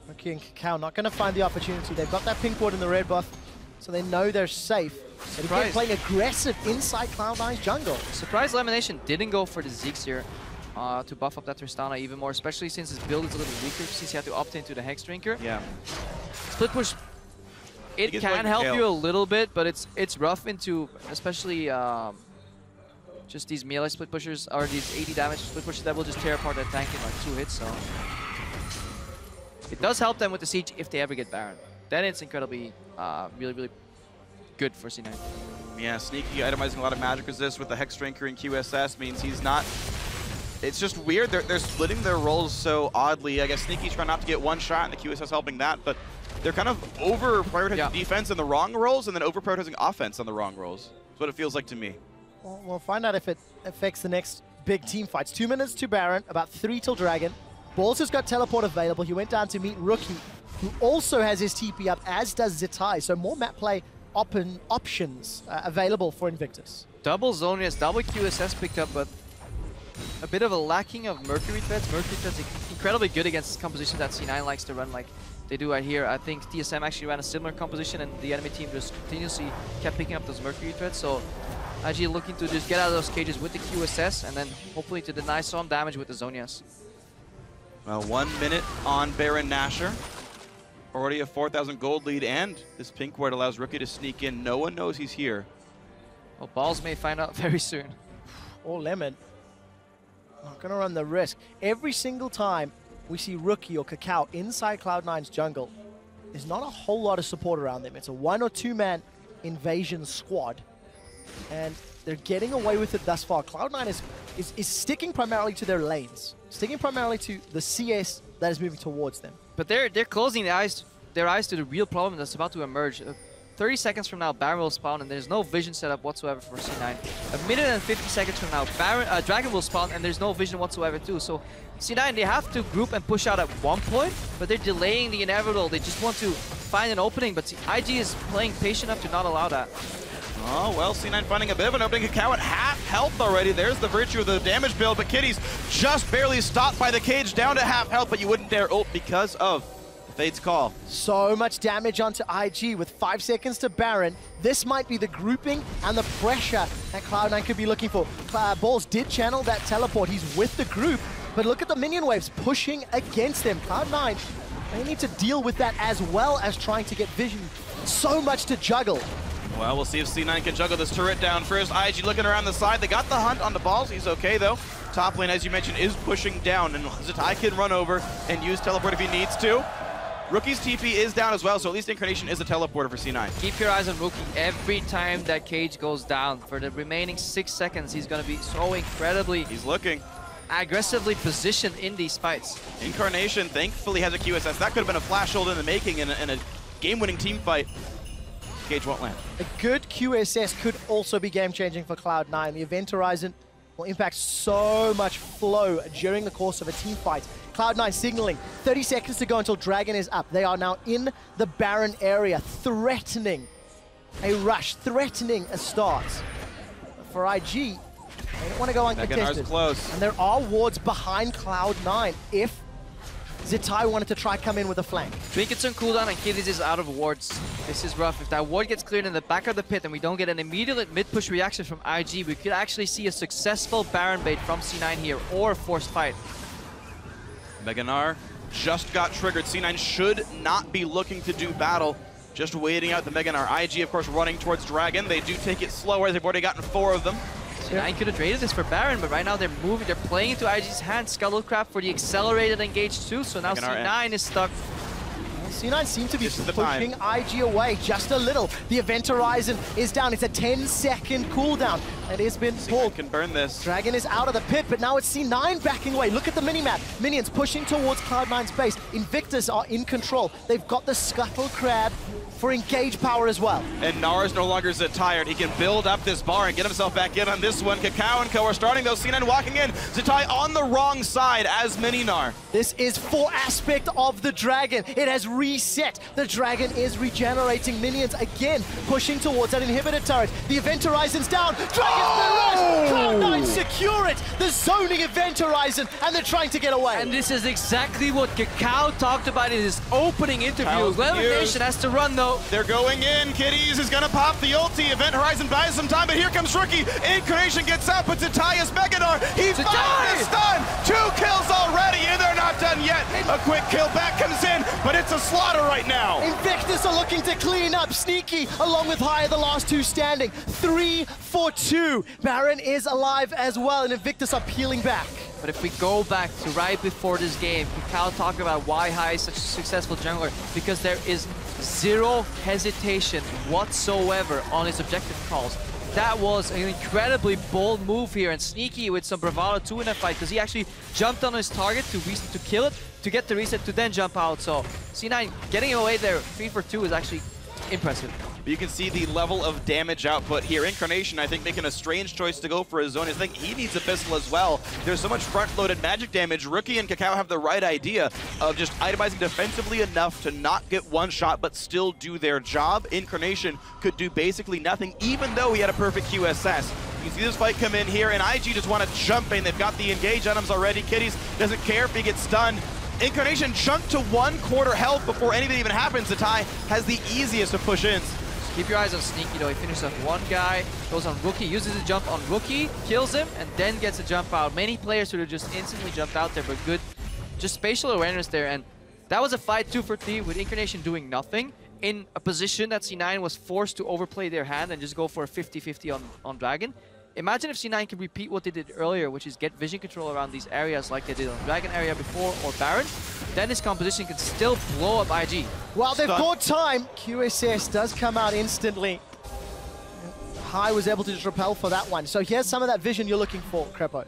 [SPEAKER 3] Rookie and KaKAO not going to find the opportunity. They've got that pink ward and the red buff, so they know they're safe. But again, playing aggressive inside Cloud9's jungle.
[SPEAKER 2] Surprised LemonNation didn't go for the Zeeks here to buff up that Tristana even more, especially since his build is a little weaker, since he had to opt into the Hex Drinker.
[SPEAKER 1] Yeah.
[SPEAKER 2] Split push, it can help you a little bit, but it's rough into, especially just these melee split pushers, or these 80 damage split pushers that will just tear apart that tank in like 2 hits, so. It does help them with the siege if they ever get Baron. Then it's incredibly, really, really good for C9.
[SPEAKER 1] Yeah, Sneaky itemizing a lot of magic resist with the Hex Drinker and QSS means he's not... It's just weird, they're splitting their roles so oddly. I guess Sneaky's trying not to get one shot and the QSS helping that, but they're kind of over-prioritizing defense in the wrong roles and then over-prioritizing offense on the wrong roles. That's what it feels like to me.
[SPEAKER 3] Well, we'll find out if it affects the next big team fights. 2 minutes to Baron, about 3 till Dragon. Balls has got teleport available. He went down to meet Rookie, who also has his TP up, as does Zzitai. So more map play options available for Invictus.
[SPEAKER 2] Double Zonius, double QSS picked up, but a bit of a lacking of Mercury threats. Mercury threats are incredibly good against composition that C9 likes to run like they do right here. I think TSM actually ran a similar composition and the enemy team just continuously kept picking up those Mercury threats. So actually looking to just get out of those cages with the QSS and then hopefully to deny some damage with the Zonius.
[SPEAKER 1] Well, 1 minute on Baron Nashor. Already a 4,000 gold lead, and this pink ward allows Rookie to sneak in. No one knows he's here.
[SPEAKER 2] Well, Balls may find out very soon.
[SPEAKER 3] Or Lemon. Not going to run the risk. Every single time we see Rookie or KaKAO inside Cloud9's jungle, there's not a whole lot of support around them. It's a 1 or 2 man invasion squad, and they're getting away with it thus far. Cloud9 is sticking primarily to their lanes, sticking primarily to the CS that is moving towards them.
[SPEAKER 2] But they're closing the eyes their eyes to the real problem that's about to emerge. 30 seconds from now, Baron will spawn, and there's no vision setup whatsoever for C9. A minute and 50 seconds from now, Dragon will spawn, and there's no vision whatsoever too. So C9, they have to group and push out at one point, but they're delaying the inevitable. They just want to find an opening, but IG is playing patient enough to not allow that.
[SPEAKER 1] Oh, well, C9 finding a bit of an opening. KaKAO at half health already. There's the virtue of the damage build, but Kitties just barely stopped by the cage, down to half health, but you wouldn't dare ult because of Fade's call. So
[SPEAKER 3] much damage onto IG with 5 seconds to Baron. This might be the grouping and the pressure that Cloud9 could be looking for. Balls did channel that teleport. He's with the group, but look at the minion waves pushing against them. Cloud9, they need to deal with that as well as trying to get vision. So much to juggle.
[SPEAKER 1] Well, we'll see if C9 can juggle this turret down first. IG looking around the side. They got the hunt on the balls. He's okay, though. Top lane, as you mentioned, is pushing down, and Zzitai can run over and use teleport if he needs to. Rookie's TP is down as well, so at least Incarnation is a teleporter for C9.
[SPEAKER 2] Keep your eyes on Rookie every time that cage goes down. For the remaining 6 seconds, he's going to be so incredibly...
[SPEAKER 1] He's looking.
[SPEAKER 2] Aggressively positioned in these fights.
[SPEAKER 1] Incarnation thankfully has a QSS. That could have been a flash hold in the making in a game-winning team fight. Cage won't land.
[SPEAKER 3] A good QSS could also be game-changing for Cloud9. The Event Horizon will impact so much flow during the course of a team fight. Cloud9 signaling 30 seconds to go until Dragon is up. They are now in the Baron area, threatening a rush, threatening a start. For IG, they don't want to go uncontested.
[SPEAKER 1] Close.
[SPEAKER 3] And there are wards behind Cloud9 if Zzitai wanted to try come in with a flank.
[SPEAKER 2] Trinkets on cooldown and Kitties is out of wards. This is rough. If that ward gets cleared in the back of the pit and we don't get an immediate mid-push reaction from IG, we could actually see a successful Baron bait from C9 here, or a forced fight.
[SPEAKER 1] Gnar just got triggered. C9 should not be looking to do battle. Just waiting out the Gnar. IG, of course, running towards Dragon. They do take it slower. They've already gotten 4 of them.
[SPEAKER 2] C9 could have traded this for Baron, but right now they're moving. They're playing into IG's hand. Scuttlecraft for the accelerated engage too. So now C9 is stuck.
[SPEAKER 3] C9 seem to be pushing IG away just a little. The Event Horizon is down. It's a 10-second cooldown. It has been pulled.
[SPEAKER 1] Can burn this.
[SPEAKER 3] Dragon is out of the pit, but now it's C9 backing away. Look at the minimap. Minions pushing towards Cloud9's base. Invictus are in control. They've got the Scuttle Crab for engage power as well.
[SPEAKER 1] And Gnar is no longer tired. He can build up this bar and get himself back in on this one. KaKAO and Co are starting though. C9 walking in. Zzitai on the wrong side as mini Gnar.
[SPEAKER 3] This is for aspect of the Dragon. It has reset. The Dragon is regenerating minions again, pushing towards that inhibitor turret. The Event Horizon's down. Dragon's Cloud9 secure it. The zoning Event Horizon, and they're trying to get away.
[SPEAKER 2] And this is exactly what KaKAO talked about in his opening interview. LemonNation has to run though.
[SPEAKER 1] They're going in. Kitties is gonna pop the ulti. Event Horizon buys some time, but here comes Rookie. Incarnation gets up, but Zzitai is Gnar. He finds the stun. 2 kills already, and they're not done yet. A quick kill back comes in, but it's a slaughter right now.
[SPEAKER 3] Invictus are looking to clean up. Sneaky, along with High, the last 2 standing. 3 for 2. Baron is alive as well, and Invictus are peeling back.
[SPEAKER 2] But if we go back to right before this game, KaKAO talked about why High is such a successful jungler, because there is 0 hesitation whatsoever on his objective calls. That was an incredibly bold move here, and Sneaky with some bravado too in that fight, because he actually jumped on his target to kill it, to get the reset, to then jump out. So C9 getting him away there, 3 for 2 is actually impressive.
[SPEAKER 1] But you can see the level of damage output here. Incarnation, I think, making a strange choice to go for his zone. I think he needs a pistol as well. There's so much front-loaded magic damage. Rookie and KaKAO have the right idea of just itemizing defensively enough to not get one shot, but still do their job. Incarnation could do basically nothing, even though he had a perfect QSS. You see this fight come in here, and IG just want to jump in. They've got the engage items already. Kitties doesn't care if he gets stunned. Incarnation jumped to 1/4 health before anything even happens. Zzitai has the easiest of push-ins.
[SPEAKER 2] Keep your eyes on Sneaky though. He finishes off one guy, goes on Rookie, uses a jump on Rookie, kills him, and then gets a jump out. Many players would have just instantly jumped out there, but good, just spatial awareness there. And that was a fight 2 for 3 with Incarnation doing nothing in a position that C9 was forced to overplay their hand and just go for a 50-50 on Dragon. Imagine if C9 can repeat what they did earlier, which is get vision control around these areas like they did on Dragon area before or Baron. Then this composition can still blow up IG.
[SPEAKER 3] While they've got time, QSS does come out instantly. High was able to just repel for that one. So here's some of that vision you're looking for, Crepo.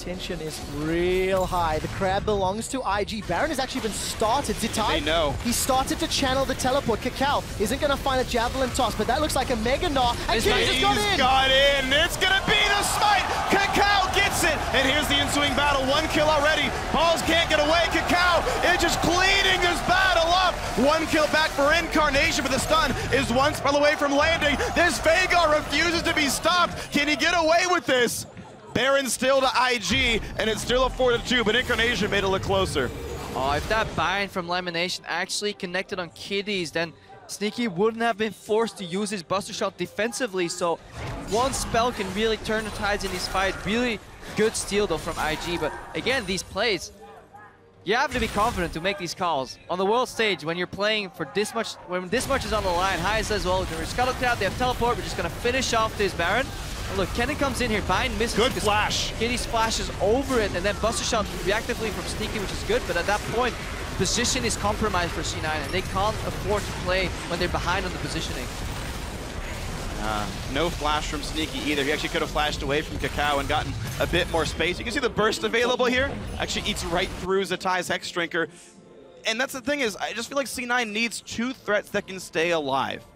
[SPEAKER 3] tension is real high. The crab belongs to IG. Baron has actually been started. Zzitai,
[SPEAKER 1] they know.
[SPEAKER 3] He started to channel the teleport. KaKAO isn't going to find a javelin toss, but that looks like a mega Gnar. And Kitties just got in.
[SPEAKER 1] It's going to be the smite. KaKAO gets it. And here's the ensuing battle. 1 kill already. Balls can't get away. KaKAO is just cleaning this battle up. 1 kill back for Incarnation, but the stun is 1 spell away from landing. This Veigar refuses to be stopped. Can he get away with this? Baron still to IG, and it's still a 4-2, but Incarnation made it look closer.
[SPEAKER 2] Oh, if that bind from LemonNation actually connected on Kitties, then Sneaky wouldn't have been forced to use his Buster Shot defensively, so one spell can really turn the tides in this fight. Really good steal though from IG, but again, these plays, you have to be confident to make these calls. On the world stage, when you're playing for this much, when this much is on the line, High says, well, we're Scuttle Cloud, they have teleport, we're just gonna finish off this Baron. And look, Kennen comes in here, bind misses.
[SPEAKER 1] Good flash.
[SPEAKER 2] Kitties flashes over it, and then Buster Shot reactively from Sneaky, which is good, but at that point, position is compromised for C9, and they can't afford to play when they're behind on the positioning.
[SPEAKER 1] No flash from Sneaky either. He actually could have flashed away from KaKAO and gotten a bit more space. You can see the burst available here. Actually eats right through Zzitai's Hex Drinker. And that's the thing is, I just feel like C9 needs 2 threats that can stay alive.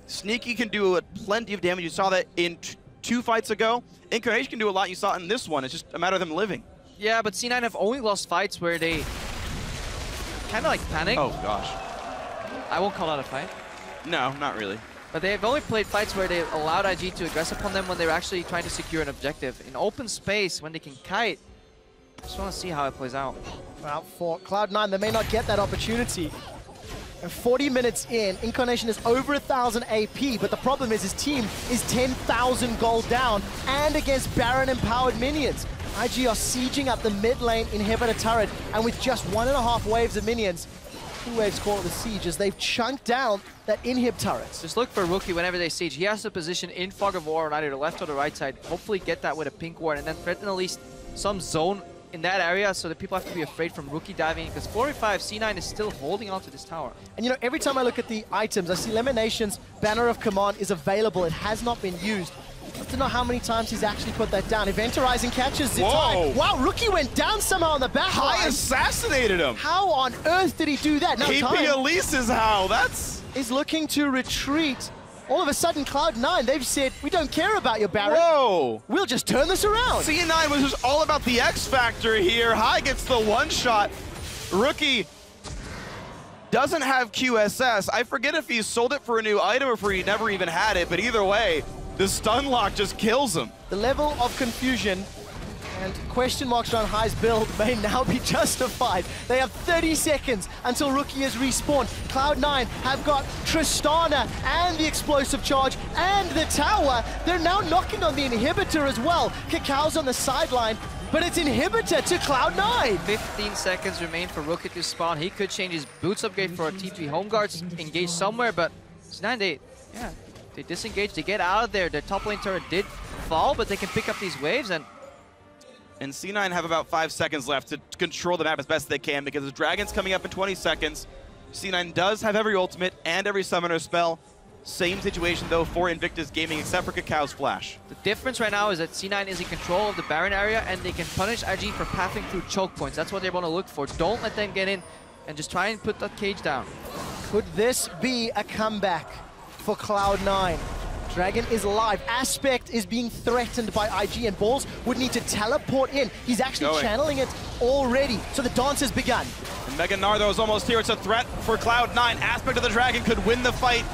[SPEAKER 1] Sneaky can do plenty of damage. You saw that in 2 fights ago. Incarnation can do a lot. You saw it in this one. It's just a matter of them living.
[SPEAKER 2] Yeah, but C9 have only lost fights where they kind of like panic.
[SPEAKER 1] Oh gosh.
[SPEAKER 2] I won't call out a fight.
[SPEAKER 1] No, not really.
[SPEAKER 2] But they've only played fights where they allowed IG to aggress upon them when they're actually trying to secure an objective. In open space, when they can kite, just want to see how it plays out.
[SPEAKER 3] Well, for Cloud9, they may not get that opportunity. And 40 minutes in, Incarnation is over 1,000 AP, but the problem is his team is 10,000 gold down and against Baron-empowered minions. IG are sieging up the mid lane inhibitor turret, and with just 1.5 waves of minions, 2 waves call it the siege, as they've chunked down that inhib turrets.
[SPEAKER 2] Just look for Rookie whenever they siege. He has to position in Fog of War on either the left or the right side. Hopefully get that with a pink ward, and then threaten at least some zone in that area so that people have to be afraid from Rookie diving in, because 4v5, C9 is still holding on to this tower.
[SPEAKER 3] And you know, every time I look at the items, I see LemonNation's Banner of Command is available. It has not been used. I have to know how many times he's actually put that down. Eventerizing catches Zzitai. Wow, Rookie went down somehow on the back line.
[SPEAKER 1] High assassinated him.
[SPEAKER 3] How on earth did he do that? Now
[SPEAKER 1] KP Elise is how. That's...
[SPEAKER 3] is looking to retreat. All of a sudden, Cloud9, they've said, we don't care about your Baron.
[SPEAKER 1] Whoa.
[SPEAKER 3] We'll just turn this around.
[SPEAKER 1] C9 was just all about the X factor here. High gets the 1-shot. Rookie doesn't have QSS. I forget if he sold it for a new item or if he never even had it, but either way, the stun lock just kills him.
[SPEAKER 3] The level of confusion and question marks around High's build may now be justified. They have 30 seconds until Rookie is respawned. Cloud9 have got Tristana and the explosive charge and the tower. They're now knocking on the inhibitor as well. KaKAO's on the sideline, but it's inhibitor to Cloud9.
[SPEAKER 2] 15 seconds remain for Rookie to spawn. He could change his boots upgrade for a TP home guards, engage somewhere, but C9, they disengage, they get out of there. Their top lane turret did fall, but they can pick up these waves, and
[SPEAKER 1] C9 have about 5 seconds left to control the map as best they can, because the Dragon's coming up in 20 seconds. C9 does have every ultimate and every summoner spell. Same situation though for Invictus Gaming, except for KaKAO's flash.
[SPEAKER 2] the difference right now is that C9 is in control of the Baron area, and they can punish IG for pathing through choke points. That's what they want to look for. Don't let them get in, and just try and put that cage down.
[SPEAKER 3] Could this be a comeback for Cloud9? Dragon is live. Aspect is being threatened by IG, and Balls would need to teleport in. He's actually channeling it already. So the dance has begun.
[SPEAKER 1] And Mega Gnar though is almost here. It's a threat for Cloud9. Aspect of the Dragon could win the fight.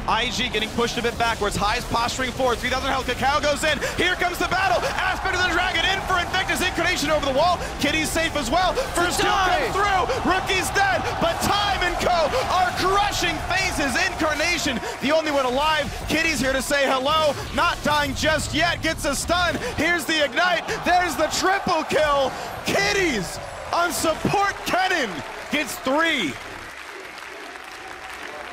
[SPEAKER 1] IG getting pushed a bit backwards. High's posturing forward. 3,000 health. KaKAO goes in. Here comes the battle. Aspect of the Dragon in for Invictus. Incarnation over the wall. Kitties safe as well. First kill comes through. Rookie's dead. But Time and Co are crushing faces. Incarnation, the only one alive. Kitties here to say hello. Not dying just yet. Gets a stun. Here's the ignite. There's the triple kill. Kitties on support Kennen gets 3.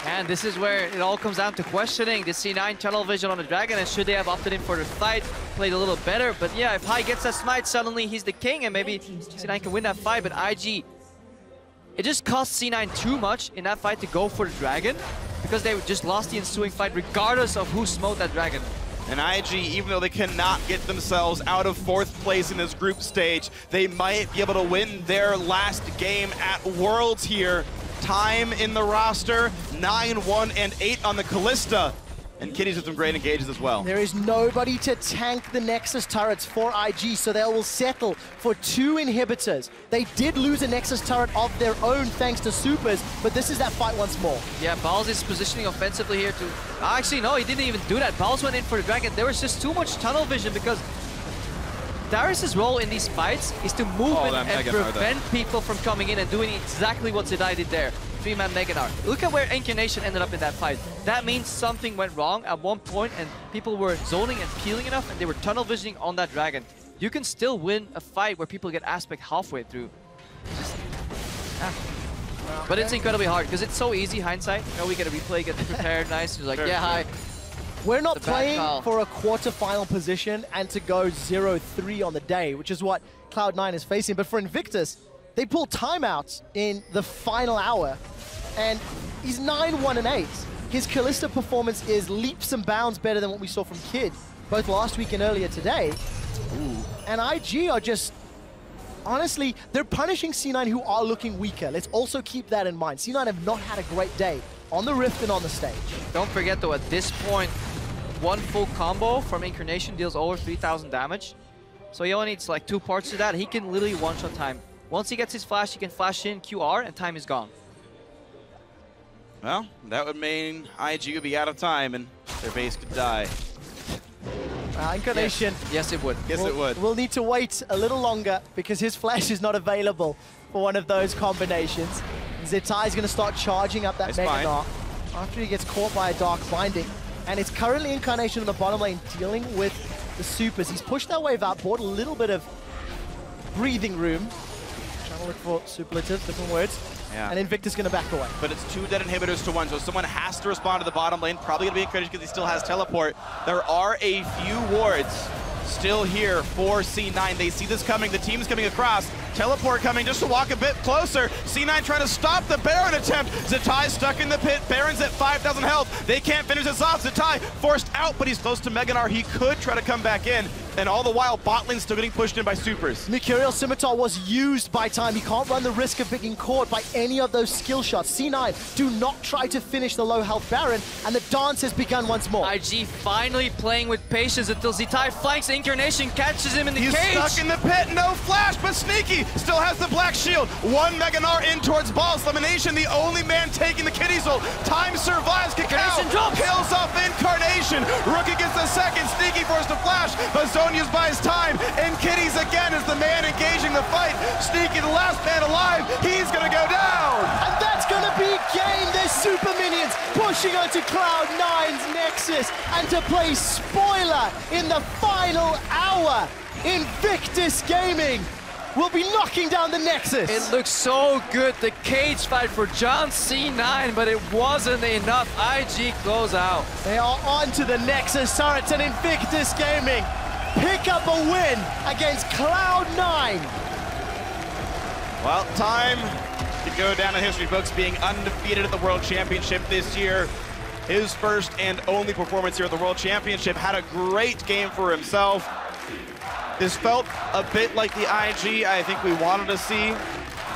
[SPEAKER 2] And this is where it all comes down to questioning the C9 tunnel vision on the Dragon, and should they have opted in for the fight, played a little better. But yeah, if High gets that smite, suddenly he's the king, and maybe C9 can win that fight. But IG, it just cost C9 too much in that fight to go for the Dragon, because they just lost the ensuing fight regardless of who smote that Dragon.
[SPEAKER 1] And IG, even though they cannot get themselves out of 4th place in this group stage, they might be able to win their last game at Worlds here. Time in the roster, 9, 1, and 8 on the Kalista. And Kitties with some great engages as well.
[SPEAKER 3] There is nobody to tank the Nexus turrets for IG, so they will settle for 2 inhibitors. They did lose a Nexus turret of their own thanks to supers, but this is that fight once more.
[SPEAKER 2] Yeah, Balls is positioning offensively here to... Actually, no, he didn't even do that. Balls went in for the Dragon. There was just too much tunnel vision because Darius' role in these fights is to move in and prevent people from coming in and doing exactly what Zzitai did there. 3-man Mega Gnar. Look at where Incarnation ended up in that fight. That means something went wrong at one point and people were zoning and peeling enough and they were tunnel visioning on that Dragon. You can still win a fight where people get aspect halfway through. But it's incredibly hard because it's so easy, hindsight. You know, we get a replay, get prepared, nice. You're like, yeah, hi.
[SPEAKER 3] We're not playing for a quarterfinal position and to go 0-3 on the day, which is what Cloud9 is facing. But for Invictus, they pull timeouts in the final hour, and he's 9, 1, and 8. His Kalista performance is leaps and bounds better than what we saw from Kid, both last week and earlier today. Ooh. And IG are just, honestly, they're punishing C9 who are looking weaker. Let's also keep that in mind. C9 have not had a great day on the Rift and on the stage.
[SPEAKER 2] Don't forget though, at this point, one full combo from Incarnation deals over 3,000 damage. So he only needs like 2 parts to that. He can literally one-shot time. Once he gets his flash, he can flash in QR and time is gone.
[SPEAKER 1] Well, that would mean IG would be out of time and their base could die.
[SPEAKER 3] Incarnation.
[SPEAKER 2] Yes, it would.
[SPEAKER 1] Yes, it would.
[SPEAKER 3] We'll need to wait a little longer because his flash is not available for one of those combinations. Zzitai is going to start charging up that Mega Gnar after he gets caught by a Dark Binding. And it's currently Incarnation in the bottom lane dealing with the supers. He's pushed that wave out, bought a little bit of breathing room. Trying to look for superlatives, different words. Yeah. And Invictus going to back away.
[SPEAKER 1] But it's 2 dead inhibitors to 1, so someone has to respond to the bottom lane. Probably going to be Incarnation because he still has teleport. There are a few wards still here for C9. They see this coming. The team's coming across. Teleport coming just to walk a bit closer. C9 trying to stop the Baron attempt. Zzitai stuck in the pit. Baron's at 5,000 health. They can't finish this off. Zzitai forced out, but he's close to Mega Gnar. He could try to come back in. And all the while, bot lane's still getting pushed in by supers.
[SPEAKER 3] Mercurial Scimitar was used by time. He can't run the risk of being caught by any of those skill shots. C9 do not try to finish the low health Baron, and the dance has begun once more.
[SPEAKER 2] IG finally playing with patience until Zzitai flanks Incarnation, catches him in the cage.
[SPEAKER 1] He's stuck in the pit, no flash, but Sneaky still has the black shield. 1 Mega Gnar in towards Balls. LemonNation, the only man taking the Kitties ult. Time survives. KaKAO kills off Incarnation. Rookie gets the second. Sneaky forced to flash, but Sonya's buys time, and Kitties again is the man engaging the fight. Sneaky, the last man alive. He's gonna go down.
[SPEAKER 3] And that's gonna be game. There's super minions pushing onto Cloud9's Nexus, and to play spoiler in the final hour, Invictus Gaming will be knocking down the Nexus.
[SPEAKER 2] It looks so good, the cage fight for John C9, but it wasn't enough. IG close out.
[SPEAKER 3] They are on to the Nexus turrets, and Invictus Gaming pick up a win against Cloud9.
[SPEAKER 1] Well, time to go down in history books being undefeated at the World Championship this year. His first and only performance here at the World Championship. Had a great game for himself. This felt a bit like the IG I think we wanted to see,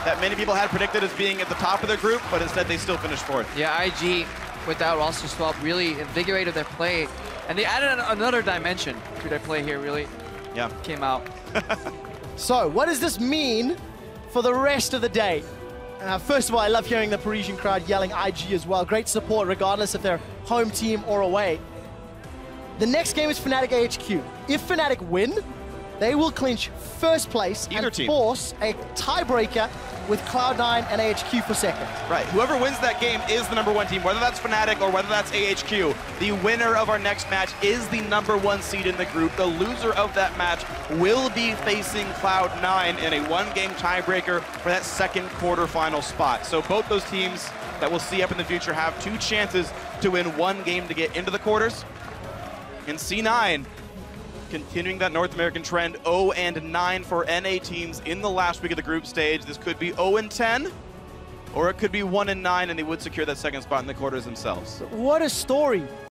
[SPEAKER 1] that many people had predicted as being at the top of their group, but instead they still finished 4th.
[SPEAKER 2] Yeah, IG, with that roster swap, really invigorated their play. And they added another dimension to their play here, really.
[SPEAKER 1] Yeah.
[SPEAKER 2] Came out.
[SPEAKER 3] So, what does this mean for the rest of the day? First of all, I love hearing the Parisian crowd yelling IG as well. Great support, regardless if they're home team or away. The next game is Fnatic AHQ. If Fnatic win, they will clinch first place and force a tiebreaker with Cloud9 and AHQ for second.
[SPEAKER 1] Right, whoever wins that game is the #1 team, whether that's Fnatic or whether that's AHQ. The winner of our next match is the #1 seed in the group. The loser of that match will be facing Cloud9 in a 1-game tiebreaker for that second quarterfinal spot. So both those teams that we'll see up in the future have 2 chances to win 1 game to get into the quarters. And C9, continuing that North American trend, 0-9 for NA teams in the last week of the group stage. This could be 0-10, or it could be 1-9, and they would secure that second spot in the quarters themselves.
[SPEAKER 3] What a story.